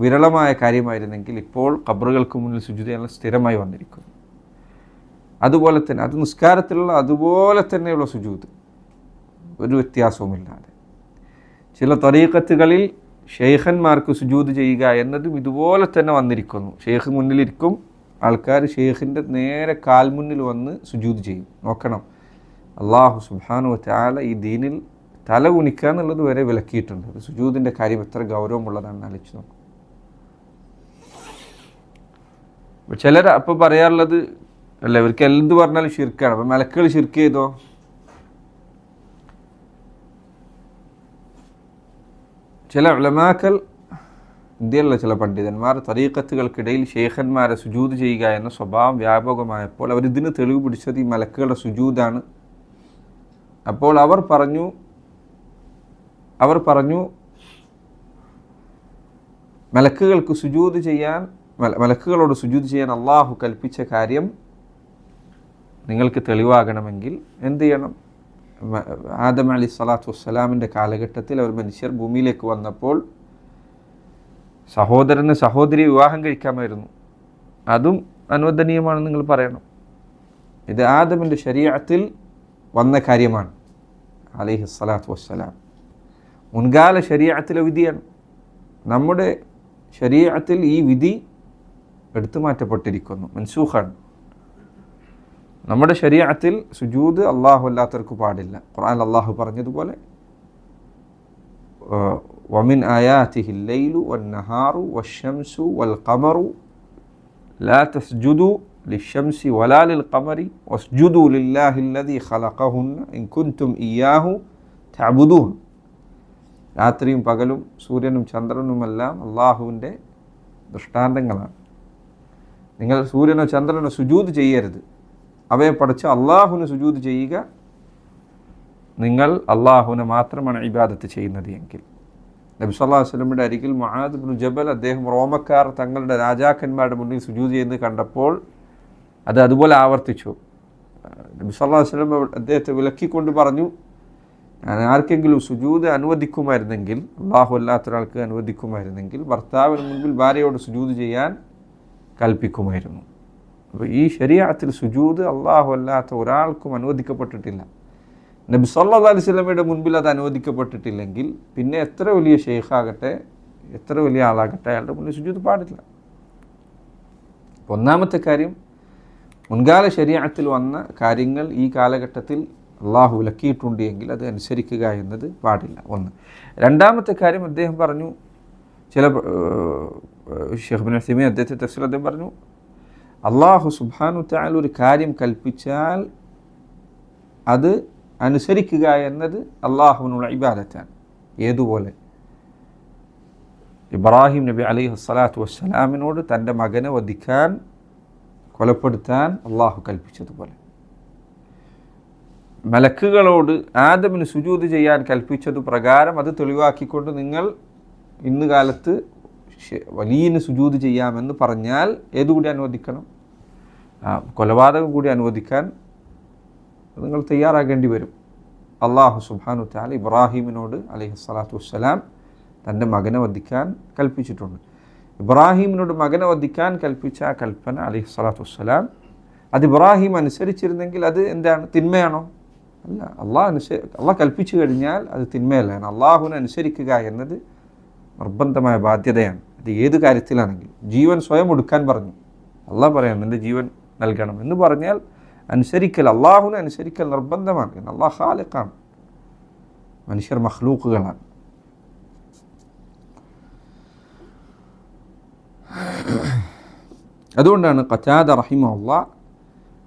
വിരളമായ കാര്യമായിരുന്നെങ്കിൽ ഇപ്പോൾ ഖബറുകൾക്ക് മുന്നിൽ സുജൂദ് ചെയ്യാൻ സ്ഥിരമായി വന്നിരിക്കുന്നു. അതുപോലെ തന്നെ അത് നിസ്കാരത്തിലുള്ള അതുപോലെ തന്നെയുള്ള സുജൂദ്, ഒരു വ്യത്യാസവുമില്ലാതെ. ചില തരീഖത്തുകളിൽ ഷെയ്ഖന്മാർക്ക് സുജൂദ് ചെയ്യുക എന്നതും ഇതുപോലെ തന്നെ വന്നിരിക്കുന്നു. ഷെയ്ഖ് മുന്നിലിരിക്കും, ആൾക്കാർ ഷെയ്ഖിൻ്റെ നേരെ കാൽമുന്നിൽ വന്ന് സുജൂദ് ചെയ്യും. നോക്കണം, അള്ളാഹു സുബ്ഹാനഹു വ തആല ഈ ദീനിൽ തല കുനിക്കുക എന്നുള്ളത് വരെ വിലക്കിയിട്ടുണ്ട്. സുജൂദിൻ്റെ കാര്യം എത്ര ഗൗരവമുള്ളതാണെന്ന് ആലോചിച്ച് നോക്കും. ചിലർ അപ്പോൾ പറയാറുള്ളത് അല്ല, ഇവർക്ക് എന്ത് പറഞ്ഞാലും ശിർക്കാണ്. അപ്പം മലക്കുകൾ ശിർക്ക് ചെയ്തോ? ചില ഉലമാക്കൾ, ഇന്ത്യയിലുള്ള ചില പണ്ഡിതന്മാർ തരീഖത്തുകൾക്കിടയിൽ ഷെയ്ഖന്മാരെ സുജൂദ് ചെയ്യുക എന്ന സ്വഭാവം വ്യാപകമായപ്പോൾ അവരിതിന് തെളിവ് പിടിച്ചത് ഈ മലക്കുകളുടെ സുജൂദാണ്. അപ്പോൾ അവർ പറഞ്ഞു മലക്കുകൾക്ക് സുജൂദ് ചെയ്യാൻ, മലക്കുകളോട് സുജൂദ് ചെയ്യാൻ അള്ളാഹു കൽപ്പിച്ച കാര്യം നിങ്ങൾക്ക് തെളിവാകണമെങ്കിൽ എന്ത് ചെയ്യണം? ആദം അലൈഹി സ്വലാത്തു വസ്സലാമിൻ്റെ കാലഘട്ടത്തിൽ അവർ മനുഷ്യർ ഭൂമിയിലേക്ക് വന്നപ്പോൾ സഹോദരന് സഹോദരി വിവാഹം കഴിക്കാമായിരുന്നു, അതും അനുവദനീയമാണെന്ന് നിങ്ങൾ പറയണം. ഇത് ആദമിൻ്റെ ശരീഅത്തിൽ വന്ന കാര്യമാണ് അലൈഹി സ്വലാത്തു വസ്സലാം. മുൻകാല ശരീഅത്തിലെ വിധിയാണ്. നമ്മുടെ ശരീഅത്തിൽ ഈ വിധി എടുത്തു മാറ്റപ്പെട്ടിരിക്കുന്നു, മൻസൂഖാണ്. നമ്മുടെ ശരീഅത്തിൽ സുജൂദ് അള്ളാഹു അല്ലാത്തവർക്ക് പാടില്ല. ഖുർആനിൽ അള്ളാഹു പറഞ്ഞതുപോലെ വമിൻ ആയാതിഹി ലൈലു വന്നഹാറു വശംസു വൽഖമറു ലാ തസ്ജുദു ലിശംസി വലാ ലിൽഖമരി വസ്ജുദു ലില്ലാഹി അല്ലദീ ഖലഖഹുന്ന ഇൻ കുൻതും ഇയ്യാഹു തഅബുദൂൻ. രാത്രിയും പകലും സൂര്യനും ചന്ദ്രനുമെല്ലാം അള്ളാഹുവിൻ്റെ ദൃഷ്ടാന്തങ്ങളാണ്. നിങ്ങൾ സൂര്യനോ ചന്ദ്രനോ സുജൂദ് ചെയ്യരുത്, അവയെ പഠിച്ച് അള്ളാഹുവിന് സുജൂദ് ചെയ്യുക. നിങ്ങൾ അള്ളാഹുവിനെ മാത്രമാണ് ഇബാദത്ത് ചെയ്യുന്നത് എങ്കിൽ. നബി സല്ലല്ലാഹു അലൈഹി വസല്ലമയുടെ അരികിൽ മുആദ് ഇബ്നു ജബൽ, അദ്ദേഹം റോമക്കാർ തങ്ങളുടെ രാജാക്കന്മാരുടെ മുന്നിൽ സുജൂദ് ചെയ്യുന്നത് കണ്ടപ്പോൾ അത് അതുപോലെ ആവർത്തിച്ചു. നബി സല്ലല്ലാഹു അലൈഹി വസല്ലം അദ്ദേഹത്തെ വിലക്കിക്കൊണ്ട് പറഞ്ഞു, ആർക്കെങ്കിലും സുജൂദ് അനുവദിക്കുമായിരുന്നെങ്കിൽ, അള്ളാഹു അല്ലാത്തൊരാൾക്ക് അനുവദിക്കുമായിരുന്നെങ്കിൽ ഭർത്താവിന് മുൻപിൽ ഭാര്യയോട് സുജൂദ് ചെയ്യാൻ കൽപ്പിക്കുമായിരുന്നു. അപ്പോൾ ഈ ശരീഅത്തിൽ സുജൂദ് അള്ളാഹു അല്ലാത്ത ഒരാൾക്കും അനുവദിക്കപ്പെട്ടിട്ടില്ല. നബി സല്ലല്ലാഹു അലൈഹി വസല്ലമയുടെ മുൻപിൽ അത് അനുവദിക്കപ്പെട്ടിട്ടില്ലെങ്കിൽ പിന്നെ എത്ര വലിയ ഷെയ്ഖാകട്ടെ, എത്ര വലിയ ആളാകട്ടെ, അയാളുടെ മുന്നിൽ സുജൂദ് പാടില്ല. ഒന്നാമത്തെ കാര്യം, മുൻകാല ശരീഅത്തിൽ വന്ന കാര്യങ്ങൾ ഈ കാലഘട്ടത്തിൽ അള്ളാഹു വിലക്കിയിട്ടുണ്ട് എങ്കിൽ അത് അനുസരിക്കുക എന്നത് പാടില്ല. ഒന്ന്. രണ്ടാമത്തെ കാര്യം, അദ്ദേഹം പറഞ്ഞു, ചില ഷെയ്ഖ് ഇബ്നു ഉസൈമീൻ അദ്ദേഹത്തെ തഫ്സീറിൽ അദ്ദേഹം പറഞ്ഞു, അള്ളാഹു സുബ്ഹാനഹു വ തആല ഒരു കാര്യം കൽപ്പിച്ചാൽ അത് അനുസരിക്കുക എന്നത് അള്ളാഹുവിനുള്ള ഇബാദത്താണ്. ഏതുപോലെ ഇബ്രാഹിം നബി അലൈഹി സ്വലാത്തു വസ്സലാമിനോട് തൻ്റെ മകനെ വധിക്കാൻ, കൊലപ്പെടുത്താൻ അള്ളാഹു കൽപ്പിച്ചതുപോലെ, മലക്കുകളോട് ആദമിന് സുജൂദ് ചെയ്യാൻ കൽപ്പിച്ചതു പ്രകാരം അത് തെളിവാക്കിക്കൊണ്ട് നിങ്ങൾ ഇന്ന് കാലത്ത് വലിയന് സുജൂദ് ചെയ്യാമെന്ന് പറഞ്ഞാൽ ഏതുകൂടി അനുവദിക്കണം? കൊലപാതകം കൂടി അനുവദിക്കാൻ നിങ്ങൾ തയ്യാറാകേണ്ടി വരും. അള്ളാഹു സുബ്ഹാനഹു വ തആല ഇബ്രാഹിമിനോട് അലൈഹി സ്വലാത്തു വസ്സലാം തൻ്റെ മകനെ വധിക്കാൻ കൽപ്പിച്ചിട്ടുണ്ട്. ഇബ്രാഹിമിനോട് മകനെ വധിക്കാൻ കൽപ്പിച്ച ആ കൽപ്പന അലൈഹി സ്വലാത്തു വസ്സലാം അത് ഇബ്രാഹിം അനുസരിച്ചിരുന്നെങ്കിൽ അത് എന്താണ്? തിന്മയാണോ? അല്ല. അള്ളാഹ് കൽപ്പിച്ചു കഴിഞ്ഞാൽ അത് തിന്മയല്ല. അള്ളാഹുവിനെ അനുസരിക്കുക എന്നത് നിർബന്ധമായ ബാധ്യതയാണ്. അത് ഏത് കാര്യത്തിലാണെങ്കിലും. ജീവൻ സ്വയം ഒടുക്കാൻ പറഞ്ഞു, അള്ളാഹ് പറയാം നിൻ്റെ ജീവൻ നൽകണം എന്ന് പറഞ്ഞാൽ അനുസരിക്കൽ, അള്ളാഹുവിനെ അനുസരിക്കൽ നിർബന്ധമാണ്. അള്ളാഹ് ഖാലിഖാണ്, മനുഷ്യർ മഖ്ലൂഖുകളാണ്. അതുകൊണ്ടാണ് ഖതാദ റഹിമഹുല്ലാഹ്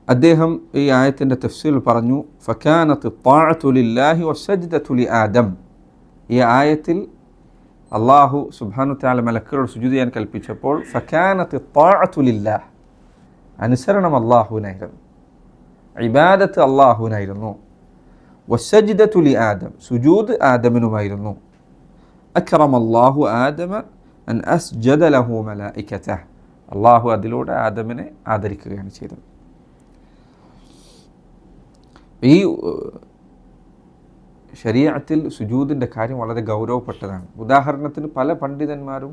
അദ്ദേഹം ഈ ആയത്തിൻ്റെ തഫ്സീറിൽ പറഞ്ഞു, ഫകാനത്ത് ത്വാഅതു ലില്ലാഹി വസജ്ദതു ലിആദം. ഈ ആയത്തിൽ അള്ളാഹു സുബ്ഹാനഹു വ തആല മലക്കുകളോട് സുജൂദ് ചെയ്യാൻ കൽപ്പിച്ചപ്പോൾ ഫകാനത്ത് ത്വാഅതു ലില്ലാഹ്, അനുസരണം അള്ളാഹുവിനായിരുന്നു, ഇബാദത്ത് അള്ളാഹുവിനായിരുന്നു. വസജ്ദതു ലിആദം, സുജൂദ് ആദമിനുമായിരുന്നു. അക്റമല്ലാഹു ആദമ അൻ അസ്ജദ ലഹു മലായികതഹ്, അള്ളാഹു അതിലൂടെ ആദമിനെ ആദരിക്കുകയാണ് ചെയ്തത്. ഈ ശരീഅത്തിൽ സുജൂദിൻ്റെ കാര്യം വളരെ ഗൗരവപ്പെട്ടതാണ്. ഉദാഹരണത്തിന് പല പണ്ഡിതന്മാരും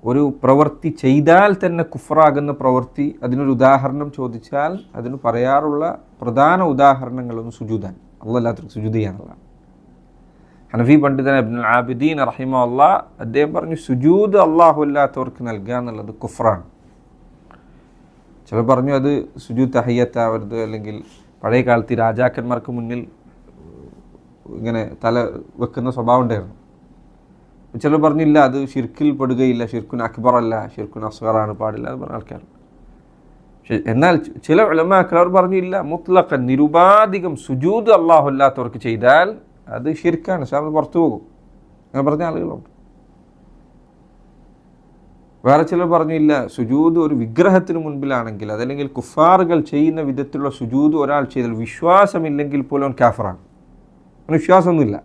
ഒരു പ്രവൃത്തി ചെയ്താൽ തന്നെ കുഫറാകുന്ന പ്രവൃത്തി, അതിനൊരു ഉദാഹരണം ചോദിച്ചാൽ അതിന് പറയാറുള്ള പ്രധാന ഉദാഹരണങ്ങളൊന്നും സുജൂദാണ്, അല്ലാഹു സുജൂദ് ചെയ്യാനുള്ളതാണ്. ഹനഫി പണ്ഡിതൻ ഇബ്നുൽ ആബിദീൻ റഹിമഹുല്ലാഹ് അദ്ദേഹം പറഞ്ഞു, സുജൂദ് അള്ളാഹു അല്ലാത്തവർക്ക് നൽകുക എന്നുള്ളത് കുഫറാണ്. ചിലർ പറഞ്ഞു അത് സുജൂദ് തഹിയ്യത്താവരുത്, അല്ലെങ്കിൽ പഴയ കാലത്ത് രാജാക്കന്മാർക്ക് മുന്നിൽ ഇങ്ങനെ തല വെക്കുന്ന സ്വഭാവം ഉണ്ടായിരുന്നു. ചിലർ പറഞ്ഞില്ല അത് ഷിർക്കിൽ പെടുകയില്ല, ഷിർക്കുൻ അക്ബർ അല്ല, ഷിർക്കുൻ അസ്ഗറാണ്, പാടില്ല എന്ന് പറഞ്ഞ ആൾക്കാർ. എന്നാൽ ചില ഉലമാക്കൾ അവർ പറഞ്ഞില്ല, മുത്ലഖൻ നിരുപാധികം സുജൂദ് അള്ളാഹു അല്ലാത്തവർക്ക് ചെയ്താൽ അത് ഷിർക്കാണ്, ഇസ്ലാമിൽ പുറത്തു പോകും, അങ്ങനെ പറഞ്ഞ ആളുകളുണ്ട്. വേറെ ചിലർ പറഞ്ഞില്ല, സുജൂദ് ഒരു വിഗ്രഹത്തിന് മുൻപിലാണെങ്കിൽ, അതല്ലെങ്കിൽ കുഫാറുകൾ ചെയ്യുന്ന വിധത്തിലുള്ള സുജൂദ് ഒരാൾ ചെയ്താൽ വിശ്വാസമില്ലെങ്കിൽ പോലും അവൻ കാഫറാണ്, അവന് വിശ്വാസമൊന്നുമില്ല.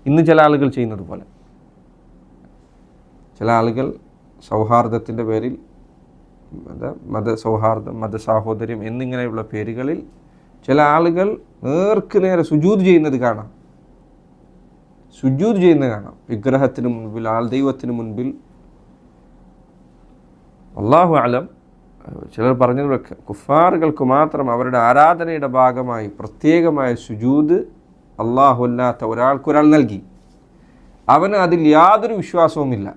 ഇന്ന് ചില ആളുകൾ ചെയ്യുന്നത് പോലെ, ചില ആളുകൾ സൗഹാർദ്ദത്തിൻ്റെ പേരിൽ, മതസൗഹാർദ്ദം, മതസാഹോദര്യം എന്നിങ്ങനെയുള്ള പേരുകളിൽ ചില ആളുകൾ നേർക്ക് നേരെ സുജൂദ് ചെയ്യുന്നത് കാണാം, സുജൂദ് ചെയ്യുന്നത് കാണാം, വിഗ്രഹത്തിന് മുൻപിൽ, ആൾ ദൈവത്തിന് മുൻപിൽ. അല്ലാഹു അലം, ചിലർ പറഞ്ഞത് കുഫാറുകൾക്ക് മാത്രം അവരുടെ ആരാധനയുടെ ഭാഗമായി പ്രത്യേകമായ സുജൂദ് അല്ലാഹു അല്ലാത്ത ഒരാൾക്കൊരാൾ നൽകി, അവന് അതിൽ യാതൊരു വിശ്വാസവുമില്ല.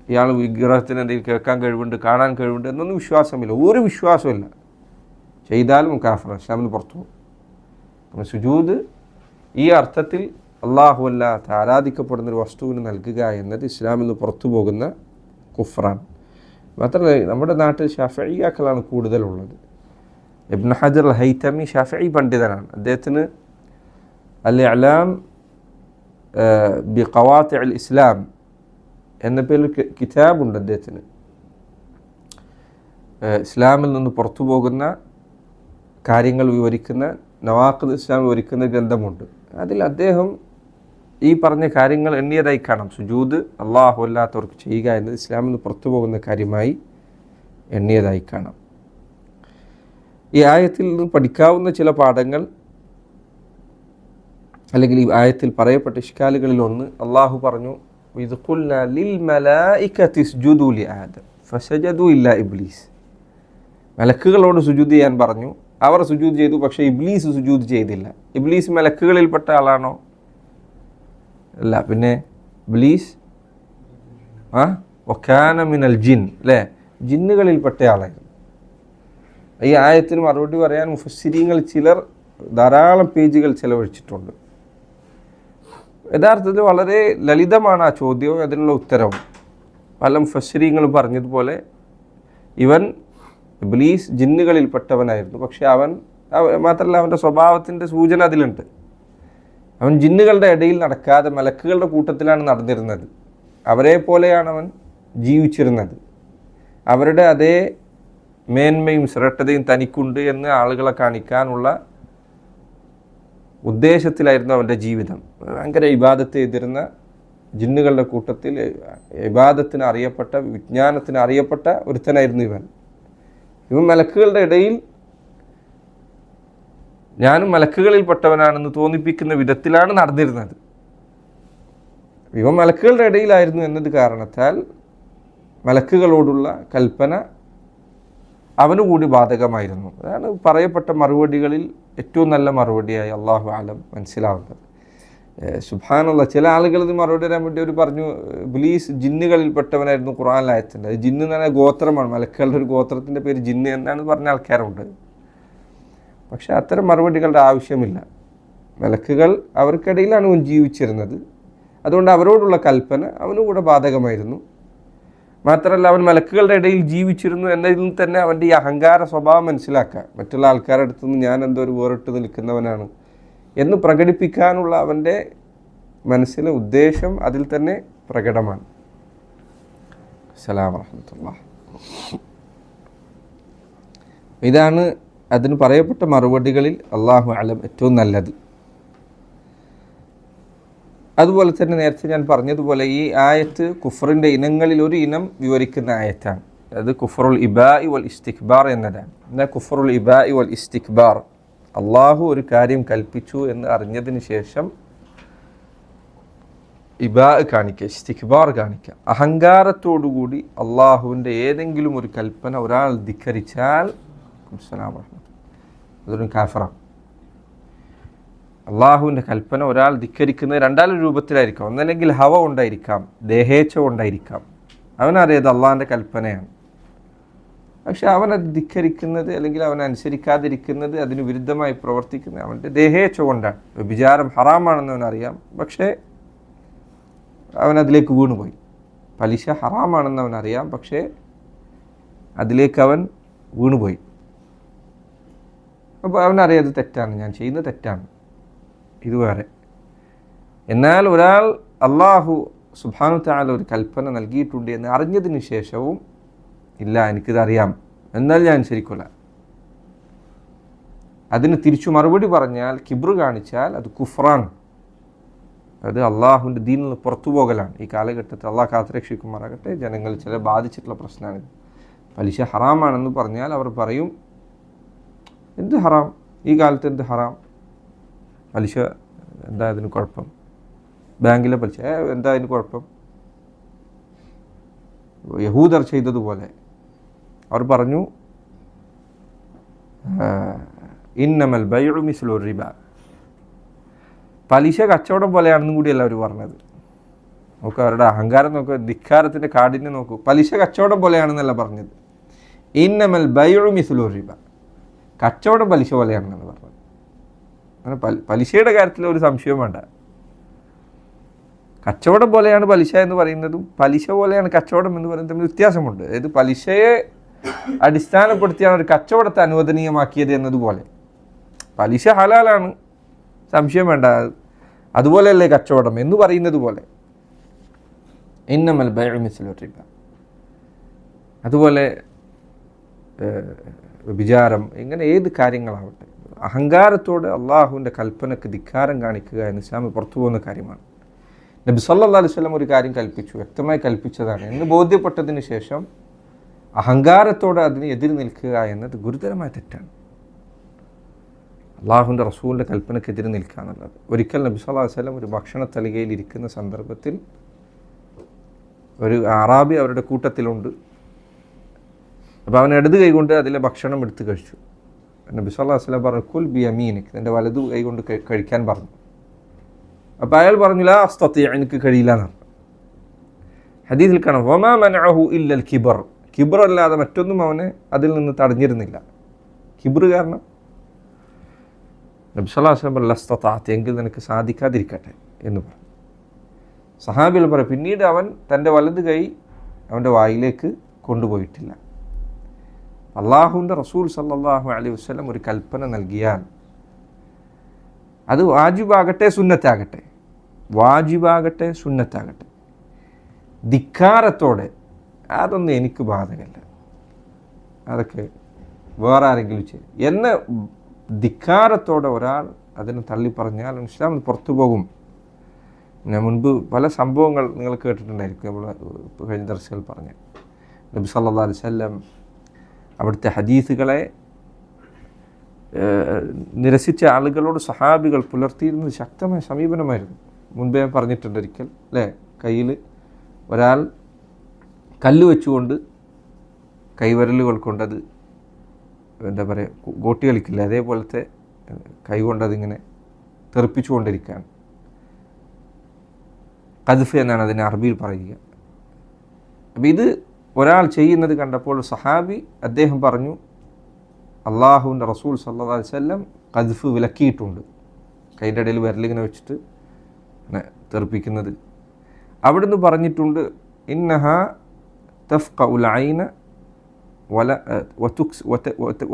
ഇയാൾ വിഗ്രഹത്തിന് എന്തെങ്കിലും കേൾക്കാൻ കഴിവുണ്ട്, കാണാൻ കഴിവുണ്ട് എന്നൊന്നും വിശ്വാസമില്ല, ഒരു വിശ്വാസമില്ല. ചെയ്താലും കാഫർ, ഇസ്ലാമിന് പുറത്തു പോകും. സുജൂദ് ഈ അർത്ഥത്തിൽ അല്ലാഹു അല്ലാത്ത ആരാധിക്കപ്പെടുന്നൊരു വസ്തുവിന് നൽകുക എന്നത് ഇസ്ലാമിൽ നിന്ന് പുറത്തു പോകുന്ന കുഫ്റാണ്. മാത്രമല്ല നമ്മുടെ നാട്ടിൽ ഷാഫിഈയാക്കളാണ് കൂടുതലുള്ളത്. ഇബ്നു ഹജർ അൽ ഹൈതമി ഷാഫിഈ പണ്ഡിതനാണ്. അദ്ദേഹത്തിന് അൽ ഇഅ്ലാം ബി ഖവാത്തിഇ അൽ ഇസ്ലാം എന്ന പേരിൽ കിതാബുണ്ട് അദ്ദേഹത്തിന്. ഇസ്ലാമിൽ നിന്ന് പുറത്തു പോകുന്ന കാര്യങ്ങൾ വിവരിക്കുന്ന, നവാഖിദ് ഇസ്ലാം വിവരിക്കുന്ന ഗ്രന്ഥമുണ്ട്. അതിൽ അദ്ദേഹം ഈ പറഞ്ഞ കാര്യങ്ങൾ എണ്ണിയതായി കാണാം. സുജൂദ് അല്ലാഹു അല്ലാത്തവർക്ക് ചെയ്യുക എന്നത് ഇസ്ലാമിൽ നിന്ന് പുറത്തു പോകുന്ന കാര്യമായി എണ്ണിയതായി കാണാം. ഈ ആയത്തിൽ നിന്ന് പഠിക്കാവുന്ന ചില പാഠങ്ങൾ, അല്ലെങ്കിൽ ഈ ആയത്തിൽ പറയപ്പെട്ട ഇഷ്കാലുകളിൽ ഒന്ന്, അള്ളാഹു പറഞ്ഞു, ഇദ് ഖുൽനാ ലിൽ മലായികതി ഇസ്ജുദൂ ലി ആദം ഫസജദൂ ഇല്ലാ ഇബ്ലീസ്. മലക്കുകളോട് സുജൂദ് ചെയ്യാൻ പറഞ്ഞു, അവർ സുജൂദ് ചെയ്തു, പക്ഷേ ഇബ്ലീസ് സുജൂദ് ചെയ്തില്ല. ഇബ്ലീസ് മലക്കുകളിൽപ്പെട്ട ആളാണോ? അല്ല. പിന്നെ ഇബ്ലീസ് വകാന മിനൽ ജിൻ, അല്ലേ, ജിന്നുകളിൽപ്പെട്ട ആളായിരുന്നു. ഈ ആയത്തിന് മറുപടി പറയാൻ മുഫസ്സിരീങ്ങൾ ചിലർ ധാരാളം പേജുകൾ ചെലവഴിച്ചിട്ടുണ്ട്. യഥാർത്ഥത്തിൽ വളരെ ലളിതമാണ് ആ ചോദ്യവും അതിനുള്ള ഉത്തരവും. പല മുഫസ്സിരീങ്ങളും പറഞ്ഞതുപോലെ ഇവൻ ഇബ്ലീസ് ജിന്നുകളിൽപ്പെട്ടവനായിരുന്നു. പക്ഷെ അവൻ മാത്രമല്ല, അവൻ്റെ സ്വഭാവത്തിൻ്റെ സൂചന അതിലുണ്ട്. അവൻ ജിന്നുകളുടെ ഇടയിൽ നടക്കാതെ മലക്കുകളുടെ കൂട്ടത്തിലാണ് നടന്നിരുന്നത്. അവരെ പോലെയാണ് അവൻ ജീവിച്ചിരുന്നത്. അവരുടെ അതേ മേന്മയും ശ്രേഷ്ഠതയും തനിക്കുണ്ട് എന്ന് ആളുകളെ കാണിക്കാനുള്ള ഉദ്ദേശത്തിലായിരുന്നു അവൻ്റെ ജീവിതം. ഭയങ്കര ഇബാദത്ത് ചെയ്തിരുന്ന ജിന്നുകളുടെ കൂട്ടത്തിൽ ഇബാദത്തിന് അറിയപ്പെട്ട, വിജ്ഞാനത്തിന് അറിയപ്പെട്ട ഒരുത്തനായിരുന്നു ഇവൻ. മലക്കുകളുടെ ഇടയിൽ ഞാനും മലക്കുകളിൽപ്പെട്ടവനാണെന്ന് തോന്നിപ്പിക്കുന്ന വിധത്തിലാണ് നടന്നിരുന്നത്. ഇവൻ മലക്കുകളുടെ ഇടയിലായിരുന്നു എന്നത് കാരണത്താൽ മലക്കുകളോടുള്ള കൽപ്പന അവനു കൂടി ബാധകമായിരുന്നു. അതാണ് പറയപ്പെട്ട മറുപടികളിൽ ഏറ്റവും നല്ല മറുപടിയായി അള്ളാഹു ആലം മനസ്സിലാവുന്നത്. സുബ്ഹാനല്ലാഹ്, ചില ആളുകൾ ഇത് മറുപടി തരാൻ വേണ്ടി അവർ പറഞ്ഞു ഇബ്ലീസ് ജിന്നുകളിൽപ്പെട്ടവനായിരുന്നു ഖുർആനിലായത്തുണ്ട്. അത് ജിന്ന് എന്ന് പറഞ്ഞാൽ ഗോത്രമാണ്, മലക്കുകളുടെ ഒരു ഗോത്രത്തിൻ്റെ പേര് ജിന്ന് എന്നാണ് പറഞ്ഞ ആൾക്കാരുണ്ട്. പക്ഷെ അത്തരം മറുപടികളുടെ ആവശ്യമില്ല. മലക്കുകൾ അവർക്കിടയിലാണ് അവൻ ജീവിച്ചിരുന്നത്. അതുകൊണ്ട് അവരോടുള്ള കൽപ്പന അവനും കൂടെ ബാധകമായിരുന്നു. മാത്രമല്ല, അവൻ മലക്കുകളുടെ ഇടയിൽ ജീവിച്ചിരുന്നു എന്നതിൽ തന്നെ അവൻ്റെ ഈ അഹങ്കാര സ്വഭാവം മനസ്സിലാക്കുക. മറ്റുള്ള ആൾക്കാരുടെ അടുത്തുനിന്ന് ഞാൻ എന്തോ ഒരു വേറിട്ട് നിൽക്കുന്നവനാണ് എന്ന് പ്രകടിപ്പിക്കാനുള്ള അവൻ്റെ മനസ്സിലെ ഉദ്ദേശം അതിൽ തന്നെ പ്രകടമാണ്. അസ്സലാമു വറഹ്മത്തുള്ളാഹി. ഇതാണ് അതിന് പറയപ്പെട്ട മറുപടികളിൽ അല്ലാഹു അലം ഏറ്റവും നല്ലത്. അതുപോലെ തന്നെ നേരത്തെ ഞാൻ പറഞ്ഞതുപോലെ ഈ ആയത്ത് കുഫറിൻ്റെ ഇനങ്ങളിൽ ഒരു ഇനം വിവരിക്കുന്ന ആയത്താണ്. അത് കുഫറുൽ ഇബാഇ വൽ ഇസ്തിക്ബാർ എന്നതാണ്. എന്നാൽ കുഫറുൽ ഇബാഇ വൽ ഇസ്തിക്ബാർ, അള്ളാഹു ഒരു കാര്യം കൽപ്പിച്ചു എന്ന് അറിഞ്ഞതിന് ശേഷം ഇബാ കാണിക്കുക, ഇസ്തിക്ബാർ കാണിക്കുക. അഹങ്കാരത്തോടുകൂടി അള്ളാഹുവിൻ്റെ ഏതെങ്കിലും ഒരു കൽപ്പന ഒരാൾ ധിക്കരിച്ചാൽ അതൊരു കാഫറാണ്. അള്ളാഹുവിൻ്റെ കൽപ്പന ഒരാൾ ധിക്കരിക്കുന്നത് രണ്ടാലും രൂപത്തിലായിരിക്കാം. ഒന്നല്ലെങ്കിൽ ഹവ കൊണ്ടായിരിക്കാം, ദേഹേച്ഛ കൊണ്ടായിരിക്കാം. അവനറിയത് അള്ളാഹിൻ്റെ കൽപ്പനയാണ്, പക്ഷെ അവനത് ധിക്കരിക്കുന്നത് അല്ലെങ്കിൽ അവൻ അനുസരിക്കാതിരിക്കുന്നത്, അതിന് വിരുദ്ധമായി പ്രവർത്തിക്കുന്നത് അവൻ്റെ ദേഹേച്ഛ കൊണ്ടാണ്. വ്യഭിചാരം ഹറാമാണെന്ന് അവനറിയാം, പക്ഷേ അവനതിലേക്ക് വീണുപോയി. പലിശ ഹറാമാണെന്ന് അവനറിയാം, പക്ഷേ അതിലേക്ക് അവൻ വീണുപോയി. അപ്പോൾ അവനറിയാം അത് തെറ്റാണ്, ഞാൻ ചെയ്യുന്നത് തെറ്റാണ്, ഇത് വേറെ. എന്നാൽ ഒരാൾ അള്ളാഹു സുബ്ഹാനഹു തആല ഒരു കൽപ്പന നൽകിയിട്ടുണ്ട് എന്ന് അറിഞ്ഞതിന് ശേഷവും ഇല്ല എനിക്കിതറിയാം എന്നാൽ ഞാൻ അനുസരിക്കില്ല, അതിന് തിരിച്ചു മറുപടി പറഞ്ഞാൽ, കിബ്ർ കാണിച്ചാൽ അത് കുഫ്റാണ്. അത് അള്ളാഹുവിൻ്റെ ദീനിൽ നിന്ന് പുറത്തു പോകലാണ്. ഈ കാലഘട്ടത്തിൽ അള്ളാഹ് കാത്തുരക്ഷിക്കുമാറാകട്ടെ, ജനങ്ങൾ ചില ബാധിച്ചിട്ടുള്ള പ്രശ്നമാണിത്. പലിശ ഹറാമാണെന്ന് പറഞ്ഞാൽ അവർ പറയും എന്ത് ഹറാം, ഈ കാലത്ത് എന്ത് ഹറാം, പലിശ എന്താ അതിന് കുഴപ്പം, ബാങ്കിലെ പലിശ എന്താ അതിന് കുഴപ്പം. യഹൂദർ ചെയ്തതുപോലെ അവർ പറഞ്ഞു ഇന്നമൽ ബൈഉ മിസ്ലു റിബ, പലിശ കച്ചവടം പോലെയാണെന്നും കൂടിയല്ല അവർ പറഞ്ഞത്. നോക്കുക, അവരുടെ അഹങ്കാരം നോക്കുക, ധിക്കാരത്തിൻ്റെ കാഠിന്യം നോക്കൂ. പലിശ കച്ചവടം പോലെയാണെന്നല്ല പറഞ്ഞത്, ഇന്നമൽ ബൈഉ മിസ്ലു റിബ, കച്ചവടം പലിശ പോലെയാണെന്നാണ് പറഞ്ഞത്. അങ്ങനെ പലിശയുടെ കാര്യത്തിൽ ഒരു സംശയവും വേണ്ട. കച്ചവടം പോലെയാണ് പലിശ എന്ന് പറയുന്നതും പലിശ പോലെയാണ് കച്ചവടം എന്ന് പറയുന്നത് തമ്മിൽ വ്യത്യാസമുണ്ട്. അതായത് പലിശയെ അടിസ്ഥാനപ്പെടുത്തിയാണ് ഒരു കച്ചവടത്തെ അനുവദനീയമാക്കിയത് എന്നതുപോലെ പലിശ ഹലാലാണ്, സംശയം വേണ്ട, അതുപോലെയല്ലേ കച്ചവടം എന്ന് പറയുന്നത് പോലെ. ഇന്നമൽ ബൈഉ മിസ്ലു റിബ. അതുപോലെ വിചാരം, ഇങ്ങനെ ഏത് കാര്യങ്ങളാവട്ടെ, അഹങ്കാരത്തോടെ അള്ളാഹുവിൻ്റെ കൽപ്പനക്ക് ധിക്കാരം കാണിക്കുക എന്ന് ഇസ്ലാമിൽ പുറത്തു പോകുന്ന കാര്യമാണ്. നബി സല്ലല്ലാഹു അലൈഹി വസല്ലം ഒരു കാര്യം കൽപ്പിച്ചു, വ്യക്തമായി കൽപ്പിച്ചതാണ് എന്ന് ബോധ്യപ്പെട്ടതിന് ശേഷം അഹങ്കാരത്തോടെ അതിന് എതിര് നിൽക്കുക എന്നത് ഗുരുതരമായ തെറ്റാണ്. അള്ളാഹുവിൻ്റെ റസൂലിൻ്റെ കൽപ്പനക്കെതിരെ നിൽക്കുക എന്നുള്ളത്. ഒരിക്കൽ നബി സല്ലല്ലാഹു അലൈഹി വസല്ലം ഒരു ഭക്ഷണ തലികയിൽ ഇരിക്കുന്ന സന്ദർഭത്തിൽ ഒരു അറാബി അവരുടെ കൂട്ടത്തിലുണ്ട്. അപ്പോൾ അവൻ ഇടത് കൈകൊണ്ട് അതിലെ ഭക്ഷണം എടുത്ത് കഴിച്ചു. നബി സല്ലല്ലാഹു അലൈഹി വസല്ലം പറഞ്ഞു കുൽ ബി യമീനിക്, നിൻ്റെ വലതു കൈ കൊണ്ട് കഴിക്കാൻ പറഞ്ഞു. അപ്പോൾ അയാൾ പറഞ്ഞു ലാ അസ്തത്തി, എനിക്ക് കഴിയില്ല എന്ന് പറഞ്ഞു. ഹദീസിൽ കാണാം വമാ മനഅഹു ഇല്ലൽ കിബർ, കിബർ അല്ലാതെ മറ്റൊന്നും അവനെ അതിൽ നിന്ന് തടഞ്ഞിരുന്നില്ല. കിബർ കാരണം നബി സല്ലല്ലാഹു അലൈഹി വസല്ലം പറഞ്ഞു ലസ്തതഅത, എങ്കിൽ നിനക്ക് സാധിക്കാതിരിക്കട്ടെ എന്ന് പറഞ്ഞു. സഹാബികൾ പറയും പിന്നീട് അവൻ തൻ്റെ വലത് കൈ അവൻ്റെ വായിലേക്ക് കൊണ്ടുപോയിട്ടില്ല. അള്ളാഹുവിൻ്റെ റസൂൽ സല്ലല്ലാഹു അലൈഹി വസല്ലം ഒരു കൽപ്പന നൽകിയാൽ അത് വാജിബാകട്ടെ സുന്നത്താകട്ടെ, വാജിബാകട്ടെ സുന്നത്താകട്ടെ, ധിക്കാരത്തോടെ അതൊന്നും എനിക്ക് ബാധകമല്ല, അതൊക്കെ വേറെ ആരെങ്കിലും ചെയ്യും എന്ന് ധിക്കാരത്തോടെ ഒരാൾ അതിനെ തള്ളി പറഞ്ഞാൽ ഇസ്ലാമിൽ പുറത്തു പോകും. ഞാൻ മുൻപ് പല സംഭവങ്ങൾ നിങ്ങൾ കേട്ടിട്ടുണ്ടായിരിക്കും, നമ്മൾ കഴിഞ്ഞ ദർശകൾ പറഞ്ഞ നബി സല്ലല്ലാഹു അലൈഹി വസല്ലം അവിടുത്തെ ഹദീസുകളെ നിരസിച്ച ആളുകളോട് സഹാബികൾ പുലർത്തിയിരുന്നത് ശക്തമായ സമീപനമായിരുന്നു. മുൻപേ ഞാൻ പറഞ്ഞിട്ടുണ്ട് ഒരിക്കൽ അല്ലേ, കയ്യിൽ ഒരാൾ കല്ല് വെച്ചുകൊണ്ട് കൈവിരലുകൾ കൊണ്ടത് എന്താ പറയുക ഗോട്ടി കളിക്കില്ല, അതേപോലത്തെ കൈ കൊണ്ടതിങ്ങനെ തെറിപ്പിച്ചു കൊണ്ടിരിക്കുകയാണ്. ഖദ്ഫ് എന്നാണ് അതിനെ അറബിയിൽ പറയുക. അപ്പോൾ ഇത് ഒരാൾ ചെയ്യുന്നത് കണ്ടപ്പോൾ സഹാബി അദ്ദേഹം പറഞ്ഞു അള്ളാഹുവിൻ്റെ റസൂൽ സല്ലല്ലാഹു അലൈഹി വസല്ലം ഖദ്ഫ് വിലക്കിയിട്ടുണ്ട്, കൈൻ്റെ ഇടയിൽ വിരലിങ്ങനെ വെച്ചിട്ട് അങ്ങനെ തെറിപ്പിക്കുന്നത്. അവിടുന്ന് പറഞ്ഞിട്ടുണ്ട് ഇന്നഹ തഫ്ഖഉൽ ഐന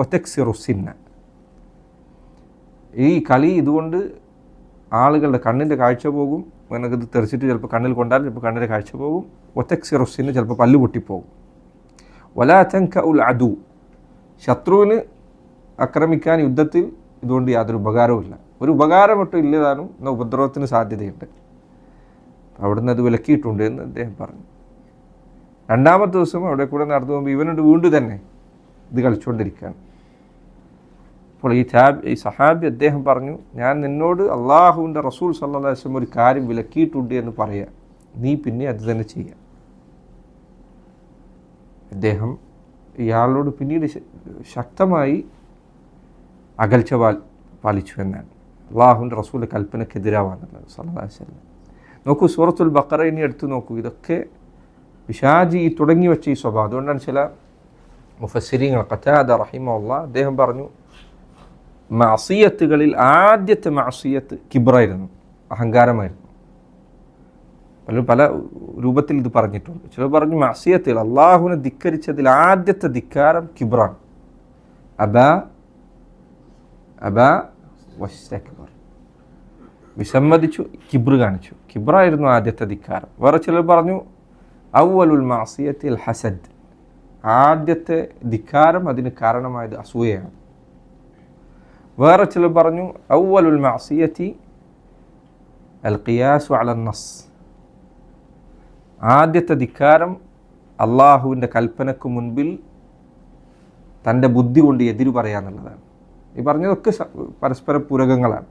വതക്സിറു സിന്ന, ഈ കളി ഇതുകൊണ്ട് ആളുകളുടെ കണ്ണിൻ്റെ കാഴ്ച പോകും, അങ്ങനത് തെറിച്ചിട്ട് ചിലപ്പോൾ കണ്ണിൽ കൊണ്ടാൽ ചിലപ്പോൾ കണ്ണിൻ്റെ കാഴ്ച പോകും. വതക്സിറു സിന്ന, ചിലപ്പോൾ പല്ല് പൊട്ടിപ്പോകും. വലാ തൻകഉൽ അദു, ശത്രുവിന് ആക്രമിക്കാൻ യുദ്ധത്തിൽ ഇതുകൊണ്ട് യാതൊരു ഉപകാരവുമില്ല, ഒരു ഉപകാരം ഒട്ടും ഇല്ലതാനും എന്ന ഉപദ്രവത്തിന് സാധ്യതയുണ്ട്. അവിടുന്ന് അത് വിലക്കിയിട്ടുണ്ട് എന്ന് അദ്ദേഹം പറഞ്ഞു. രണ്ടാമത്തെ ദിവസം അവിടെ കൂടെ നടന്നു പോകുമ്പോൾ ഇവനോട് വീണ്ടും തന്നെ ഇത് കളിച്ചുകൊണ്ടിരിക്കുകയാണ്. അപ്പോൾ ഈ സഹാബി അദ്ദേഹം പറഞ്ഞു ഞാൻ നിന്നോട് അള്ളാഹുവിൻ്റെ റസൂൽ സല്ലല്ലാഹു അലൈഹി വസല്ലം ഒരു കാര്യം വിലക്കിയിട്ടുണ്ട് എന്ന് പറയുക, നീ പിന്നെ അത് തന്നെ ചെയ്യുക. അദ്ദേഹം ഇയാളോട് പിന്നീട് ശക്തമായി അകൽച്ച പാലിച്ചു എന്നാണ്. അള്ളാഹുവിൻ്റെ റസൂലിൻ്റെ കൽപ്പനക്കെതിരാവാന്നുള്ളത് സല്ലല്ലാഹു അലൈഹി വസല്ലം. നോക്കൂ, സൂറത്തുൽ ബഖറ ഇനി എടുത്തു നോക്കൂ, ഇതൊക്കെ പിശാചി തുടങ്ങി വെച്ച ഈ സ്വഭാവം. അതുകൊണ്ടാണ് ചില മുഫസ്സിരീങ്ങൾ ഖതാദ റഹിമഹുല്ലാഹ് അദ്ദേഹം പറഞ്ഞു മഅസിയത്തുകളിൽ ആദ്യത്തെ മഅസിയത്ത് കിബ്റായിരുന്നു, അഹങ്കാരമായിരുന്നു. പല രൂപത്തിൽ ഇത് പറഞ്ഞിട്ടുണ്ട്. ചിലർ പറഞ്ഞു മഅസിയത്തിൽ അള്ളാഹുവിനെ ധിക്കരിച്ചതിൽ ആദ്യത്തെ ധിക്കാരം കിബ്റാണ്. അബാ വസ്തക്ബർ, വിസമ്മതിച്ചു, കിബ്ർ കാണിച്ചു, കിബ്റായിരുന്നു ആദ്യത്തെ ധിക്കാരം. വേറെ ചിലർ പറഞ്ഞു അവ്വലുൽ മഅസിയത്തിൽ ഹസദ്, ആദ്യത്തെ ധിക്കാരം അതിന് കാരണമായത് അസൂയയാണ്. വേറെ ചിലർ പറഞ്ഞു അവ്വലുൽ മഅസിയത്തി അൽ ഖിയാസു അലൻ നസ്, ആദ്യത്തെ ധിക്കാരം അള്ളാഹുവിൻ്റെ കൽപ്പനക്ക് മുൻപിൽ തൻ്റെ ബുദ്ധി കൊണ്ട് എതിരു പറയാന്നുള്ളതാണ്. ഈ പറഞ്ഞതൊക്കെ പരസ്പര പൂരകങ്ങളാണ്.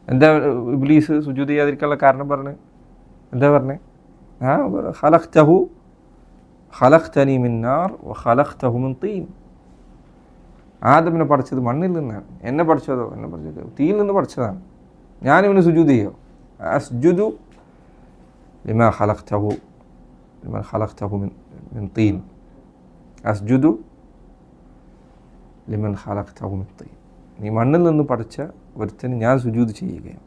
എന്താ ഇബ്ലീസ് സുജൂദ് ചെയ്യാതിരിക്കാനുള്ള കാരണം പറഞ്ഞത്? എന്താ പറഞ്ഞത്? ഖലഖ്തനി മിൻ നാർ വഖലഖ്തഹു മിൻ തീൻ, ആദമിനെ പഠിച്ചത് മണ്ണിൽ നിന്നാണ്, എന്നെ പഠിച്ചതോ തീയിൽ നിന്ന് പഠിച്ചതാണ്, ഞാനിവന് സുജൂദ് ചെയ്യോ? അസ്ജുദു ലിമാ ഖലഖ്തഹു മിൻ തീൻ, അസ്ജുദു ലിമൻ ഖലഖ്തഹു മിൻ തീൻ, നീ മണ്ണിൽ നിന്ന് പഠിച്ച ഒരുത്തന് ഞാൻ സുജൂദ് ചെയ്യുകയാണ്.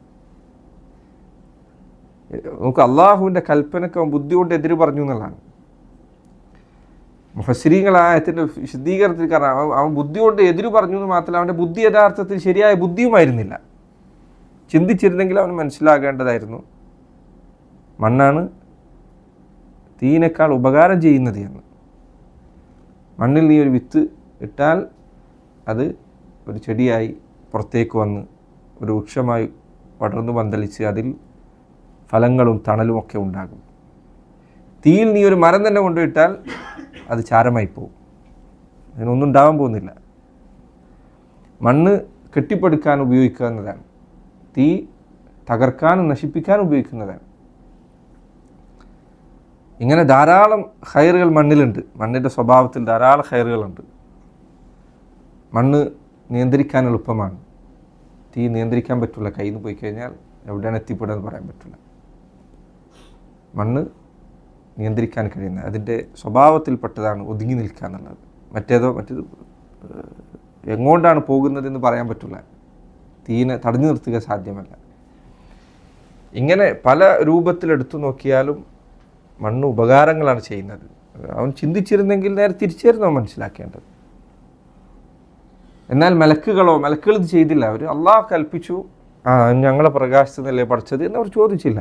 നമുക്ക് അള്ളാഹുവിൻ്റെ കൽപ്പനക്ക് അവൻ ബുദ്ധി കൊണ്ട് എതിര് പറഞ്ഞു എന്നുള്ളതാണ്. മുഫസ്സിരീങ്ങൾ ആയത്തിൻ്റെ വിശദീകരണത്തിൽ കാരണം അവൻ ബുദ്ധി കൊണ്ട് എതിര് പറഞ്ഞു എന്ന് മാത്രമല്ല, അവൻ്റെ ബുദ്ധി യഥാർത്ഥത്തിൽ ശരിയായ ബുദ്ധിയുമായിരുന്നില്ല. ചിന്തിച്ചിരുന്നെങ്കിൽ അവന് മനസ്സിലാകേണ്ടതായിരുന്നു മണ്ണാണ് തീയിനേക്കാൾ ഉപകാരം ചെയ്യുന്നത് എന്ന്. മണ്ണിൽ നീ ഒരു വിത്ത് ഇട്ടാൽ അത് ഒരു ചെടിയായി പുറത്തേക്ക് വന്ന് ഒരു വൃക്ഷമായി പടർന്നു പന്തലിച്ച് അതിൽ ഫലങ്ങളും തണലും ഒക്കെ ഉണ്ടാകും. തീയിൽ നീ ഒരു മരം തന്നെ കൊണ്ടുപോയിട്ടാൽ അത് ചാരമായി പോകും, അതിനൊന്നും ഉണ്ടാവാൻ പോകുന്നില്ല. മണ്ണ് കെട്ടിപ്പടുക്കാൻ ഉപയോഗിക്കുന്നതാണ്, തീ തകർക്കാനും നശിപ്പിക്കാനും ഉപയോഗിക്കുന്നതാണ്. ഇങ്ങനെ ധാരാളം ഖൈറുകൾ മണ്ണിലുണ്ട്, മണ്ണിൻ്റെ സ്വഭാവത്തിൽ ധാരാളം ഖൈറുകളുണ്ട്. മണ്ണ് നിയന്ത്രിക്കാൻ എളുപ്പമാണ്, തീ നിയന്ത്രിക്കാൻ പറ്റില്ല. കയ്യിൽ നിന്ന് പോയി കഴിഞ്ഞാൽ എവിടെയാണ് എത്തിപ്പെടുക എന്ന് പറയാൻ പറ്റില്ല. മണ്ണ് നിയന്ത്രിക്കാൻ കഴിയുന്നത് അതിൻ്റെ സ്വഭാവത്തിൽപ്പെട്ടതാണ് ഒതുങ്ങി നിൽക്കുക എന്നുള്ളത്. മറ്റേത് എങ്ങോട്ടാണ് പോകുന്നതെന്ന് പറയാൻ പറ്റില്ല, തീനെ തടഞ്ഞു നിർത്തുക സാധ്യമല്ല. ഇങ്ങനെ പല രൂപത്തിലെടുത്തു നോക്കിയാലും മണ്ണ് ഉപകാരങ്ങളാണ് ചെയ്യുന്നത്. അവൻ ചിന്തിച്ചിരുന്നെങ്കിൽ നേരെ തിരിച്ചായിരുന്നു അവൻ മനസ്സിലാക്കേണ്ടത്. എന്നാൽ മലക്കുകൾ ഇത് ചെയ്തില്ല. അവർ അള്ളാഹ് കൽപ്പിച്ചു, ഞങ്ങളെ പ്രകാശത്തിനല്ലേ പഠിച്ചത് എന്നവർ ചോദിച്ചില്ല.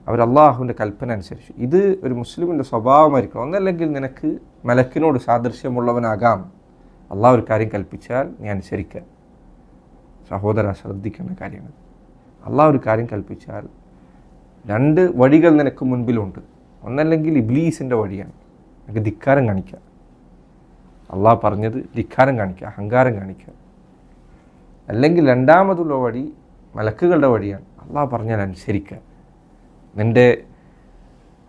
അവർ അള്ളാഹുവിൻ്റെ കൽപ്പന അനുസരിച്ചു. ഇത് ഒരു മുസ്ലിമിൻ്റെ സ്വഭാവമായിരിക്കണം. ഒന്നല്ലെങ്കിൽ നിനക്ക് മലക്കിനോട് സാദൃശ്യമുള്ളവനാകാം. അള്ളാഹ് ഒരു കാര്യം കൽപ്പിച്ചാൽ നീ അനുസരിക്കുക. സഹോദര, ശ്രദ്ധിക്കേണ്ട കാര്യമാണ്. അള്ളാഹ് ഒരു കാര്യം കൽപ്പിച്ചാൽ 2 വഴികൾ നിനക്ക് മുൻപിലുണ്ട്. ഒന്നല്ലെങ്കിൽ ഇബ്ലീസിൻ്റെ വഴിയാണ്, നിനക്ക് ധിക്കാരം കാണിക്കുക. അള്ളാഹ് പറഞ്ഞത് ധിക്കാരം കാണിക്കുക, അഹങ്കാരം കാണിക്കുക. അല്ലെങ്കിൽ രണ്ടാമതുള്ള വഴി മലക്കുകളുടെ വഴിയാണ്, അള്ളാഹ് പറഞ്ഞാൽ അനുസരിക്കുക. നിൻ്റെ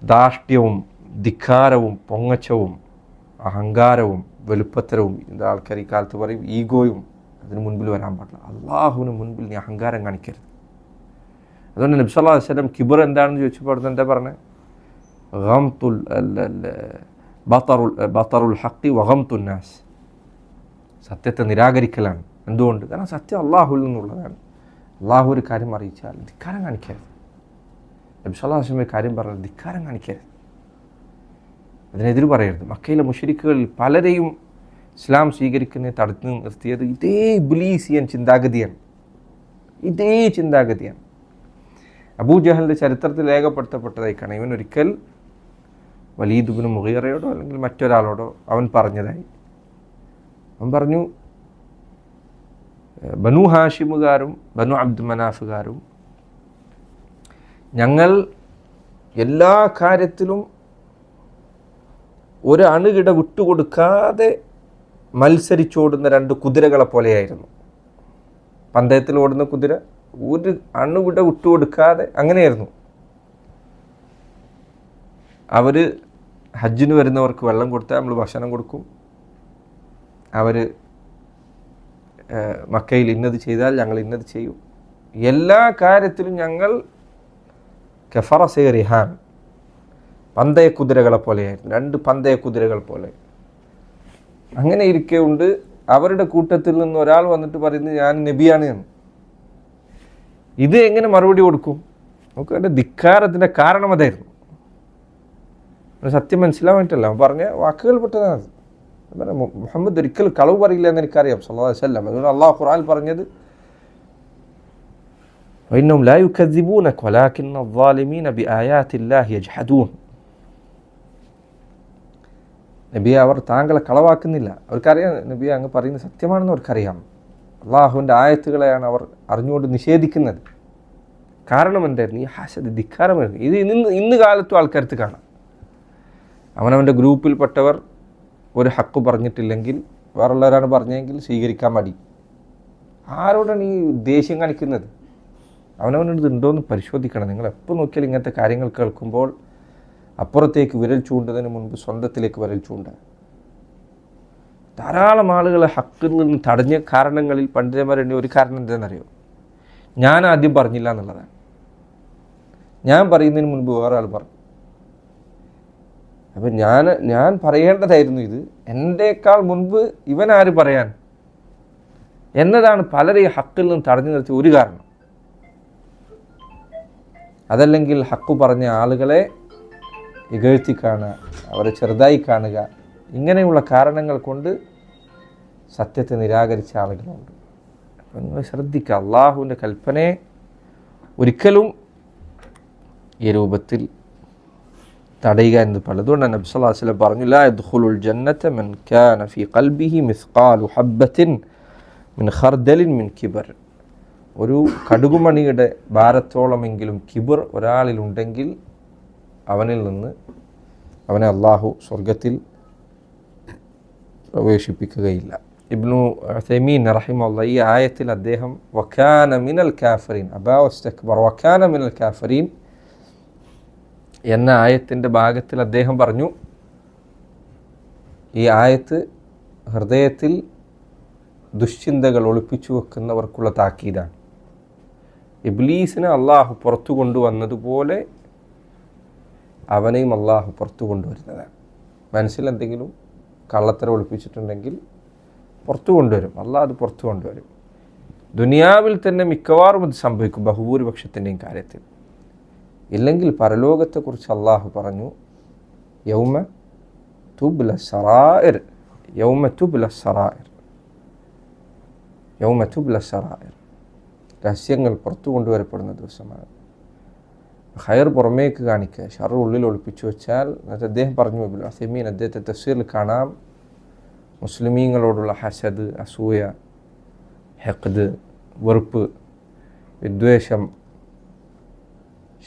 ധാർഷ്ട്യവും ധിക്കാരവും പൊങ്ങച്ചവും അഹങ്കാരവും വലുപ്പത്തരവും, ഇതിൻ്റെ ആൾക്കാർ ഈ കാലത്ത് പറയും ഈഗോയും, അതിന് മുൻപിൽ വരാൻ പാടില്ല. അള്ളാഹുവിന് മുൻപിൽ നീ അഹങ്കാരം കാണിക്കരുത്. അതുകൊണ്ട് നബി സല്ലല്ലാഹു അലൈഹി വസല്ലം കിബർ എന്താണെന്ന് ചോദിച്ചപ്പോൾ എന്താ പറഞ്ഞത്? ബത്തറുൽ ഹഖി വഗംതുൻ നാസ്, സത്യത്തെ നിരാകരിക്കലാണ്. എന്തുകൊണ്ട്? കാരണം സത്യം അള്ളാഹുവിൽ നിന്നുള്ളതാണ്. അള്ളാഹു ഒരു കാര്യം അറിയിച്ചാൽ ധിക്കാരം കാണിക്കരുത്. നബി സല്ലല്ലാഹു അലൈഹി വസല്ലം കാര്യം പറഞ്ഞാൽ ധിക്കാരം കാണിക്കരുത്, അതിനെതിര് പറയരുത്. മക്കയിലെ മുശ്രിക്കുകളിൽ പലരെയും ഇസ്ലാം സ്വീകരിക്കുന്നതിനെ തടുത്തു നിർത്തിയത് ഇതേ ഇബ്ലീസിയൻ ചിന്താഗതിയാണ്. അബൂജഹലിൻ്റെ ചരിത്രത്തിൽ രേഖപ്പെടുത്തപ്പെട്ടതായി കാണാം. ഇവൻ ഒരിക്കൽ വലീദ് ഇബ്നു മുഗീറയോടോ അല്ലെങ്കിൽ മറ്റൊരാളോടോ അവൻ പറഞ്ഞതായി. അവൻ പറഞ്ഞു, ബനു ഹാഷിമുകാരും ബനു അബ്ദു മനാഫുകാരും ഞങ്ങൾ എല്ലാ കാര്യത്തിലും ഒരു അണുകിട വിട്ടുകൊടുക്കാതെ മത്സരിച്ചോടുന്ന 2 കുതിരകളെ പോലെയായിരുന്നു. പന്തയത്തിൽ ഓടുന്ന കുതിര ഒരു അണുവിട വിട്ടുകൊടുക്കാതെ അങ്ങനെയായിരുന്നു. അവർ ഹജ്ജിന് വരുന്നവർക്ക് വെള്ളം കൊടുത്താൽ നമ്മൾ ഭക്ഷണം കൊടുക്കും. അവർ മക്കയിൽ ഇന്നത് ചെയ്താൽ ഞങ്ങൾ ഇന്നത് ചെയ്യും. എല്ലാ കാര്യത്തിലും ഞങ്ങൾ കഫറസെ റിഹാൻ, പന്തയ കുതിരകളെ പോലെയായിരുന്നു. 2 പന്തയ കുതിരകൾ പോലെ. അങ്ങനെ ഇരിക്കെ ഉണ്ട് അവരുടെ കൂട്ടത്തിൽ നിന്ന് ഒരാൾ വന്നിട്ട് പറയുന്നത് ഞാൻ നബിയാണ് എന്ന്. ഇത് എങ്ങനെ മറുപടി കൊടുക്കും? നമുക്ക് അതിൻ്റെ ധിക്കാരത്തിൻ്റെ കാരണം അതായിരുന്നു. സത്യം മനസ്സിലാവാനിട്ടല്ല അവൻ പറഞ്ഞ വാക്കുകൾ പെട്ടതാണ്. മുഹമ്മദ് ഒരിക്കലും കളവ് പറയില്ല എന്ന് എനിക്കറിയാം സല്ലല്ലാഹു അലൈഹി വസല്ലം. അതുകൊണ്ട് അള്ളാഹു ഖുർആനിൽ പറഞ്ഞത് വഇന്നഹും ലാ യുകദ്ദിബൂനക വലാകിന്ന അദ്ദാലിമീന ബിആയാതില്ലാഹി യജ്ഹദൂൻ. നബിയെ, അവർ താങ്കളെ കളവാക്കുന്നില്ല. അവർക്കറിയാം നബിയെ അങ്ങ് പറയുന്നത് സത്യമാണെന്ന് അവർക്കറിയാം. അള്ളാഹുവിൻ്റെ ആയത്തുകളെയാണ് അവർ അറിഞ്ഞുകൊണ്ട് നിഷേധിക്കുന്നത്. കാരണം എന്തായിരുന്നു? ഈ ഹസദ്, ധിക്കാരമായിരുന്നു. ഇത് ഇന്ന് കാലത്തും ആൾക്കാർക്ക് കാണാം. അവനവൻ്റെ ഗ്രൂപ്പിൽപ്പെട്ടവർ ഒരു ഹക്ക് പറഞ്ഞിട്ടില്ലെങ്കിൽ വേറുള്ളവരാണ് പറഞ്ഞെങ്കിൽ സ്വീകരിക്കാൻ മടി. ആരോടാണ് ഈ ദേഷ്യം കാണിക്കുന്നത്? അവനവനത് ഉണ്ടോയെന്ന് പരിശോധിക്കണം. നിങ്ങൾ എപ്പോൾ നോക്കിയാലും ഇങ്ങനത്തെ കാര്യങ്ങൾ കേൾക്കുമ്പോൾ അപ്പുറത്തേക്ക് വിരൽ ചൂണ്ടതിന് മുൻപ് സ്വന്തത്തിലേക്ക് വിരൽ ചൂണ്ട. ധാരാളം ആളുകളെ ഹക്കിൽ നിന്ന് തടഞ്ഞ കാരണങ്ങളിൽ പണ്ഡിതന്മാരുടെ ഒരു കാരണം എന്താണെന്നറിയോ? ഞാൻ ആദ്യം പറഞ്ഞില്ല എന്നുള്ളതാണ്. ഞാൻ പറയുന്നതിന് മുൻപ് വേറെ ആൾ പറഞ്ഞു. അപ്പം ഞാൻ പറയേണ്ടതായിരുന്നു ഇത്, എൻ്റെക്കാൾ മുൻപ് ഇവൻ ആര് പറയാൻ എന്നതാണ് പലരെയും ഹക്കിൽ നിന്ന് തടഞ്ഞു നിർത്തിയ ഒരു കാരണം. അതല്ലെങ്കിൽ ഹക്ക് പറഞ്ഞ ആളുകളെ ഇകഴ്ത്തി കാണുക, അവരെ ചെറുതായി കാണുക, ഇങ്ങനെയുള്ള കാരണങ്ങൾ കൊണ്ട് സത്യത്തെ നിരാകരിച്ച ആളുകളുണ്ട്. അപ്പം നിങ്ങൾ ശ്രദ്ധിക്കുക, അള്ളാഹുവിൻ്റെ കൽപ്പനയെ ഒരിക്കലും ഈ രൂപത്തിൽ തടയുക എന്ന് പലതുകൊണ്ടാണ് നബി സല്ലല്ലാഹു അലൈഹി വസല്ലം പറഞ്ഞു, ലാ യദ്ഖുലുൽ ജന്നത മൻ കാന ഫീ ഖൽബിഹി മിസ്ഖാലു ഹബ്ബത്തിൻ മിൻ ഖർദലിൻ മിൻ കിബർ. ഒരു കടുകുമണിയുടെ ഭാരത്തോളമെങ്കിലും കിബർ ഒരാളിലുണ്ടെങ്കിൽ അവനെ അള്ളാഹു സ്വർഗത്തിൽ പ്രവേശിപ്പിക്കുകയില്ല. ഇബ്നു ഉസൈമീൻ റഹിമഹുല്ലാഹ് ഈ ആയത്തിൽ അദ്ദേഹം വകാന മിനൽ കാഫിരീൻ അബാ വസ്തക്ബർ വകാന മിനൽ കാഫിരീൻ എന്ന ആയത്തിൻ്റെ ഭാഗത്തിൽ അദ്ദേഹം പറഞ്ഞു, ഈ ആയത്ത് ഹൃദയത്തിൽ ദുശ്ചിന്തകൾ ഒളിപ്പിച്ചു വെക്കുന്നവർക്കുള്ള താക്കീതാണ്. ഇബ്ലീസിനെ അള്ളാഹു പുറത്തു കൊണ്ടുവന്നതുപോലെ അവനെയും അള്ളാഹു പുറത്തു കൊണ്ടുവരുന്നതാണ്. മനസ്സിലെന്തെങ്കിലും കള്ളത്തരം ഒളിപ്പിച്ചിട്ടുണ്ടെങ്കിൽ പുറത്തു കൊണ്ടുവരും, അള്ളാഹ് അത് പുറത്തു കൊണ്ടുവരും. ദുനിയാവിൽ തന്നെ മിക്കവാറും ഇത് സംഭവിക്കും ബഹുഭൂരിപക്ഷത്തിൻ്റെയും കാര്യത്തിൽ. ഇല്ലെങ്കിൽ പരലോകത്തെക്കുറിച്ച് അള്ളാഹു പറഞ്ഞു, യൗമ തുബ്ല സറായിർ, യൗമ തുബ്ല സറായിർ, യൗമ തുബ്ല സറായിർ, രഹസ്യങ്ങൾ പുറത്തു കൊണ്ടുവരപ്പെടുന്ന ദിവസമാണ്. ഖൈർ പുറമേക്ക് കാണിക്കുക, ഷർ ഉള്ളിൽ ഒളിപ്പിച്ചു വെച്ചാൽ. എന്നിട്ട് അദ്ദേഹം പറഞ്ഞു, ഇബ്നു ഉസൈമീൻ അദ്ദേഹത്തെ തഫ്സീറിൽ കാണാം, മുസ്ലിമീങ്ങളോടുള്ള ഹസദ്, അസൂയ, ഹഖ്ദ്, വെറുപ്പ്, വിദ്വേഷം,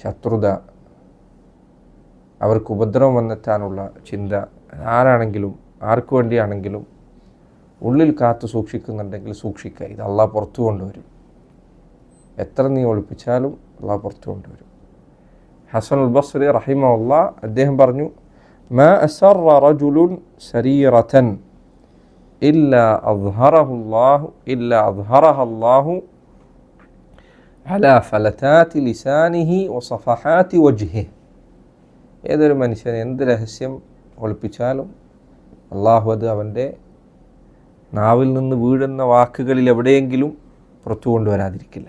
ശത്രുത, അവർക്ക് ഉപദ്രവം വന്നെത്താനുള്ള ചിന്ത, ആരാണെങ്കിലും ആർക്കു വേണ്ടിയാണെങ്കിലും ഉള്ളിൽ കാത്തു സൂക്ഷിക്കുന്നുണ്ടെങ്കിൽ സൂക്ഷിക്കുക. ഇത് അള്ളാഹ് പുറത്തു കൊണ്ടുവരും. എത്ര നീ ഒളിപ്പിച്ചാലും അള്ളാഹ് പുറത്തു കൊണ്ടുവരും. ഹസനുൽ ബസ്രി റഹിമഹുല്ലാ അദ്ദേഹം പറഞ്ഞു, മാ അസറ റജുലുൻ സരീറതൻ ഇല്ലാ അദ്ഹറഹു അലാ ഫലതാതി ലിസാനിഹി വസഫഹാതി വജ്ഹിഹി. ഏതൊരു മനുഷ്യൻ എന്ത് രഹസ്യം ഒളിപ്പിച്ചാലും അള്ളാഹു അത് അവൻ്റെ നാവിൽ നിന്ന് വീഴുന്ന വാക്കുകളിൽ എവിടെയെങ്കിലും പുറത്തു കൊണ്ടുവരാതിരിക്കില്ല.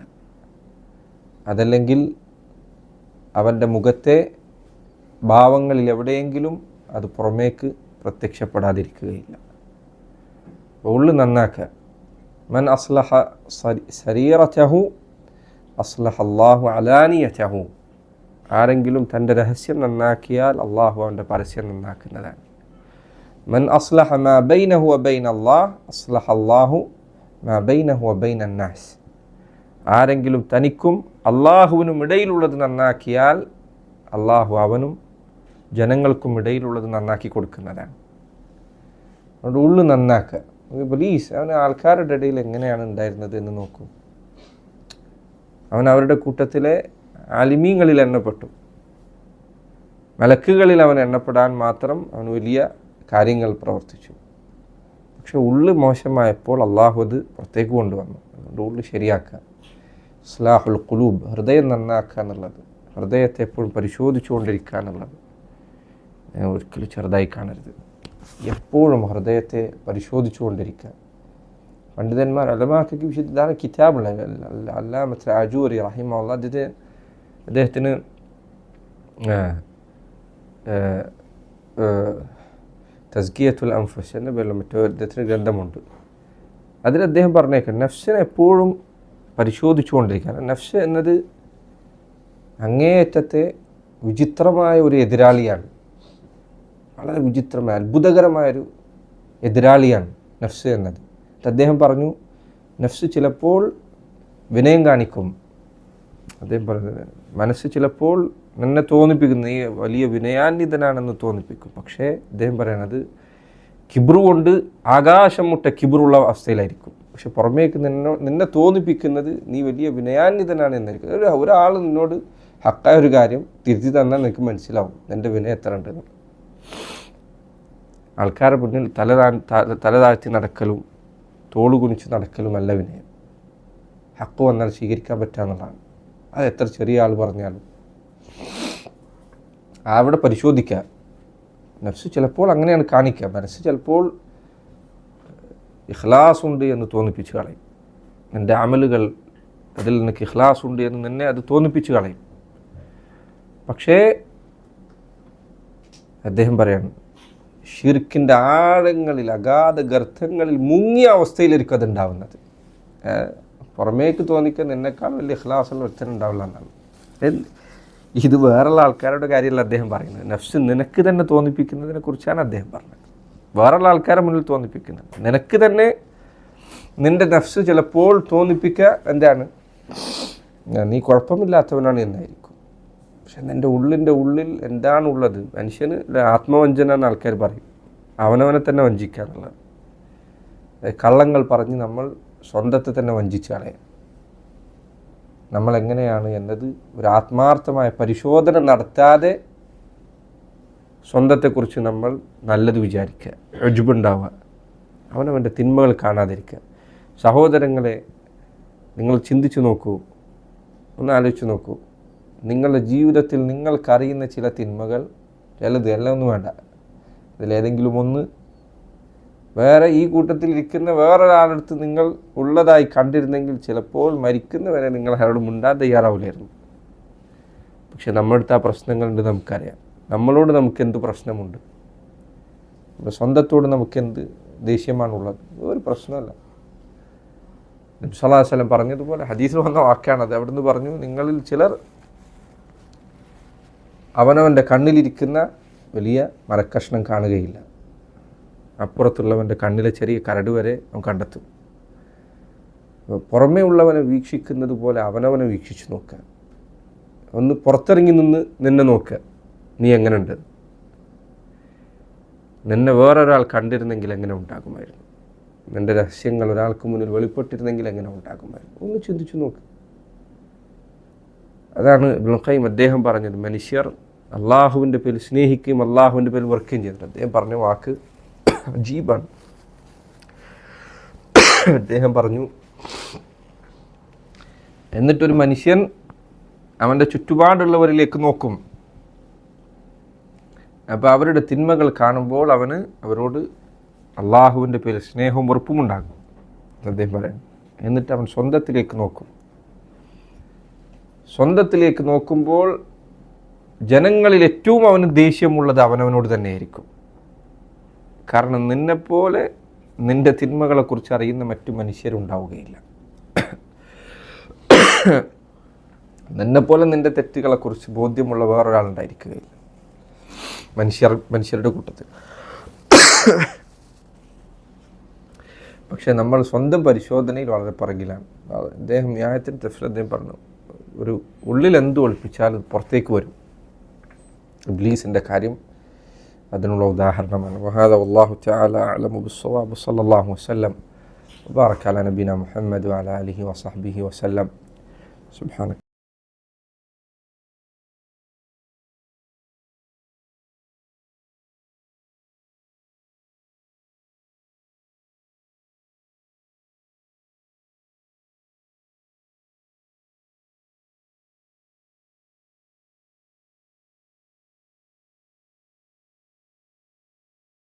അതല്ലെങ്കിൽ അവൻ്റെ മുഖത്തെ ഭാവങ്ങളിൽ എവിടെയെങ്കിലും അത് പുറമേക്ക് പ്രത്യക്ഷപ്പെടാതിരിക്കുകയില്ല. ഉള്ളു നന്നാക്കുക. മൻ അസ്ലഹ സരീറതഹു അസ്ലഹ അല്ലാഹു അലാനിയതഹു. ആരെങ്കിലും തൻ്റെ രഹസ്യം നന്നാക്കിയാൽ അള്ളാഹു അവൻ്റെ പരസ്യം നന്നാക്കുന്നതാണ്. മൻ അസ്ലഹ മാ ബൈനഹു വബൈന അല്ലാഹ് അസ്ലഹ അല്ലാഹു മാ ബൈനഹു വബൈന അന്നാസ്. ആരെങ്കിലും തനിക്കും അള്ളാഹുവിനും ഇടയിലുള്ളത് നന്നാക്കിയാൽ അള്ളാഹു അവനും ജനങ്ങൾക്കും ഇടയിലുള്ളത് നന്നാക്കി കൊടുക്കുന്നതാണ്. അതുകൊണ്ട് ഉള്ളു നന്നാക്കുക. പ്ലീസ്, അവൻ ആൾക്കാരുടെ ഇടയിൽ എങ്ങനെയാണ് ഉണ്ടായിരുന്നത് എന്ന് നോക്കൂ. അവൻ അവരുടെ കൂട്ടത്തിലെ ആലിമീങ്ങളിൽ എണ്ണപ്പെട്ടു. മലക്കുകളിൽ അവൻ എണ്ണപ്പെടാൻ മാത്രം അവൻ വലിയ കാര്യങ്ങൾ പ്രവർത്തിച്ചു. പക്ഷെ ഉള്ളു മോശമായപ്പോൾ അള്ളാഹു അത് പുറത്തേക്ക് കൊണ്ടുവന്നു. അതുകൊണ്ട് ഉള്ളു ശരിയാക്കുക. ഇസ്ലാഹുൽ ഖുലൂബ്, ഹൃദയം നന്നാക്കുക എന്നുള്ളത്, ഹൃദയത്തെ എപ്പോഴും പരിശോധിച്ചു കൊണ്ടിരിക്കുക എന്നുള്ളത് ഒരിക്കലും ചെറുതായി കാണരുത്. എപ്പോഴും ഹൃദയത്തെ പരിശോധിച്ചു കൊണ്ടിരിക്കുക. പണ്ഡിതന്മാർ അലമാക്കി വിശുദ്ധ കിതാബുള്ള അല്ലാമത്ത് അജൂരി റഹിമഹുല്ലാ അദ്ദേഹത്തിന് തസ്കിയത്തുൽ അൻഫുസ് എന്ന പേരിൽ മറ്റോ അദ്ദേഹത്തിന് ഗ്രന്ഥമുണ്ട്. അതിൽ അദ്ദേഹം പറഞ്ഞേക്കാം, നഫ്സിനെ എപ്പോഴും പരിശോധിച്ചു കൊണ്ടിരിക്കുകയാണ്. നഫ്സ് എന്നത് അങ്ങേയറ്റത്തെ വിചിത്രമായ ഒരു എതിരാളിയാണ്. വളരെ വിചിത്രമായ അത്ഭുതകരമായൊരു എതിരാളിയാണ് നഫ്സ് എന്നത്. അദ്ദേഹം പറഞ്ഞു, നഫ്സ് ചിലപ്പോൾ വിനയം കാണിക്കും. അദ്ദേഹം പറഞ്ഞത്, മനസ്സ് ചിലപ്പോൾ എന്നെ തോന്നിപ്പിക്കുന്ന ഈ വലിയ വിനയാന്വിതനാണെന്ന് തോന്നിപ്പിക്കും. പക്ഷേ അദ്ദേഹം പറയണത് കിബ്രു കൊണ്ട് ആകാശം മുട്ട കിബ്റുള്ള അവസ്ഥയിലായിരിക്കും. പക്ഷെ പുറമേക്ക് നിന്നെ തോന്നിപ്പിക്കുന്നത് നീ വലിയ വിനയാന്വിതനാണ് എന്നായിരിക്കും. ഒരാൾ നിന്നോട് ഹക്കായ ഒരു കാര്യം തിരുത്തി തന്നാൽ നിനക്ക് മനസ്സിലാവും നിൻ്റെ വിനയം എത്ര ഉണ്ടെന്ന്. ആൾക്കാരുടെ മുന്നിൽ തല താഴ്ത്തി നടക്കലും തോളു കുനിച്ച് നടക്കലുമല്ല വിനയം. ഹക്ക് വന്നാൽ സ്വീകരിക്കാൻ പറ്റാന്നുള്ളതാണ്. അത് എത്ര ചെറിയ ആൾ പറഞ്ഞാലും അവിടെ പരിശോധിക്കുക. നഫ്സ് ചിലപ്പോൾ അങ്ങനെയാണ് കാണിക്കുക. മനസ്സ് ചിലപ്പോൾ ഇഖ്ലാസ് ഉണ്ട് എന്ന് തോന്നിപ്പിച്ച് കളയും. നിൻ്റെ അമലുകൾ അതിൽ നിനക്ക് ഇഖ്ലാസ് ഉണ്ട് എന്ന് നിന്നെ അത് തോന്നിപ്പിച്ച് കളയും. പക്ഷേ അദ്ദേഹം പറയാണ്, ഷിർക്കിൻ്റെ ആഴങ്ങളിൽ അഗാധ ഗർത്തങ്ങളിൽ മുങ്ങിയ അവസ്ഥയിലായിരിക്കും അതുണ്ടാവുന്നത്. പുറമേക്ക് തോന്നിക്കാൻ നിന്നെക്കാൾ വലിയ ഇഖ്ലാസുള്ള ഒരുത്തൻ ഉണ്ടാവില്ല എന്നാണ്. ഇത് വേറെയുള്ള ആൾക്കാരുടെ കാര്യമല്ല അദ്ദേഹം പറയുന്നത്. നഫ്സ് നിനക്ക് തന്നെ തോന്നിപ്പിക്കുന്നതിനെ കുറിച്ചാണ് അദ്ദേഹം പറഞ്ഞത്. വേറെയുള്ള ആൾക്കാരെ മുന്നിൽ തോന്നിപ്പിക്കുന്നത്, നിനക്ക് തന്നെ നിൻ്റെ നഫ്സ് ചിലപ്പോൾ തോന്നിപ്പിക്കുക എന്താണ്, നീ കുഴപ്പമില്ലാത്തവനാണ് എന്നായിരിക്കും. പക്ഷെ നിൻ്റെ ഉള്ളിൽ എന്താണുള്ളത്, മനുഷ്യന് ആത്മവഞ്ചന എന്ന് ആൾക്കാർ പറയും. അവനവനെ തന്നെ വഞ്ചിക്കുക എന്നുള്ളത്. കള്ളങ്ങൾ പറഞ്ഞ് നമ്മൾ സ്വന്തത്തെ തന്നെ വഞ്ചിച്ച് കളയാം. നമ്മളെങ്ങനെയാണ് എന്നത് ഒരു ആത്മാർത്ഥമായ പരിശോധന നടത്താതെ സ്വന്തത്തെക്കുറിച്ച് നമ്മൾ നല്ലത് വിചാരിക്കുക, ഉജ്ബുണ്ടാവുക. അവനവൻ്റെ തിന്മകൾ കാണാതിരിക്കുക. സഹോദരങ്ങളെ, നിങ്ങൾ ചിന്തിച്ചു നോക്കൂ, ഒന്ന് ആലോചിച്ച് നോക്കൂ. നിങ്ങളുടെ ജീവിതത്തിൽ നിങ്ങൾക്കറിയുന്ന ചില തിന്മകൾ, ചിലത് എല്ലാം ഒന്നും വേണ്ട, ഇതിലേതെങ്കിലും ഒന്ന് വേറെ ഈ കൂട്ടത്തിൽ ഇരിക്കുന്ന വേറൊരാളടുത്ത് നിങ്ങൾ ഉള്ളതായി കണ്ടിരുന്നെങ്കിൽ ചിലപ്പോൾ മരിക്കുന്നവരെ നിങ്ങൾ അയാളോട് മുണ്ടാൻ തയ്യാറാവില്ലായിരുന്നു. പക്ഷെ നമ്മുടെ അടുത്ത് ആ പ്രശ്നങ്ങളുണ്ട്, നമുക്കറിയാം. നമ്മളോട് നമുക്കെന്ത് പ്രശ്നമുണ്ട്, നമ്മുടെ സ്വന്തത്തോട് നമുക്കെന്ത് ദേഷ്യമാണുള്ളത്? ഒരു പ്രശ്നമല്ല. നബി സല്ലല്ലാഹു അലൈഹി വസല്ലം പറഞ്ഞതുപോലെ ഹദീസിൽ വന്ന വാക്കാണത്. അവിടുന്ന് പറഞ്ഞു, നിങ്ങളിൽ ചിലർ അവനവൻ്റെ കണ്ണിലിരിക്കുന്ന വലിയ മരക്കഷ്ണം കാണുകയില്ല, അപ്പുറത്തുള്ളവൻ്റെ കണ്ണിലെ ചെറിയ കരട് വരെ അവൻ കണ്ടെത്തും. പുറമേ ഉള്ളവനെ വീക്ഷിക്കുന്നത് പോലെ അവനവനെ വീക്ഷിച്ച് നോക്കുക. ഒന്ന് പുറത്തിറങ്ങി നിന്ന് നിന്നെ നോക്കുക, നീ എങ്ങനെയുണ്ട്? നിന്നെ വേറൊരാൾ കണ്ടിരുന്നെങ്കിൽ എങ്ങനെ ഉണ്ടാകുമായിരുന്നു? നിൻ്റെ രഹസ്യങ്ങൾ ഒരാൾക്ക് മുന്നിൽ വെളിപ്പെട്ടിരുന്നെങ്കിൽ എങ്ങനെ ഉണ്ടാകുമായിരുന്നു? ഒന്ന് ചിന്തിച്ചു നോക്ക്. അതാണ് ഇബ്നുൽ ഖയ്യിം അദ്ദേഹം പറഞ്ഞത്, മനുഷ്യർ അള്ളാഹുവിൻ്റെ പേരിൽ സ്നേഹിക്കുകയും അള്ളാഹുവിൻ്റെ പേരിൽ വെറുക്കുകയും ചെയ്തിട്ട്. അദ്ദേഹം പറഞ്ഞ വാക്ക് അജീബാണ്. അദ്ദേഹം പറഞ്ഞു, എന്നിട്ടൊരു മനുഷ്യൻ അവൻ്റെ ചുറ്റുപാടുള്ളവരിലേക്ക് നോക്കും. അപ്പോൾ അവരുടെ തിന്മകൾ കാണുമ്പോൾ അവന് അവരോട് അള്ളാഹുവിൻ്റെ പേരിൽ സ്നേഹവും വെറുപ്പുമുണ്ടാകും, അദ്ദേഹം പറയുന്നു. എന്നിട്ട് അവൻ സ്വന്തത്തിലേക്ക് നോക്കും. സ്വന്തത്തിലേക്ക് നോക്കുമ്പോൾ ജനങ്ങളിൽ ഏറ്റവും അവന് ദേഷ്യമുള്ളത് അവനവനോട് തന്നെയായിരിക്കും. കാരണം നിന്നെപ്പോലെ നിൻ്റെ തിന്മകളെക്കുറിച്ച് അറിയുന്ന മറ്റു മനുഷ്യരുണ്ടാവുകയില്ല. നിന്നെപ്പോലെ നിൻ്റെ തെറ്റുകളെക്കുറിച്ച് ബോധ്യമുള്ള വേറൊരാളുണ്ടായിരിക്കുകയില്ല മനുഷ്യരുടെ കൂട്ടത്തിൽ. പക്ഷേ നമ്മൾ സ്വന്തം പരിശോധനയിൽ വളരെ പുറകിലാണ്. അദ്ദേഹം ന്യായത്തിന് തഫ്സീർ അദ്ദേഹം പറഞ്ഞു, ഒരു ഉള്ളിൽ എന്ത് ഒളിപ്പിച്ചാൽ പുറത്തേക്ക് വരും. ഇബ്ലീസിൻ്റെ കാര്യം അതിനുള്ള ഉദാഹരണമാണ്. വഹാദ വല്ലാഹു തആല അഅലമു ബിസ്സവാബ്. സല്ലല്ലാഹു വസല്ലം വബാറക അലാ നബീന മുഹമ്മദ് വഅലാ ആലിഹി വസഹ്ബിഹി വസല്ലം. സുബ്ഹാനക.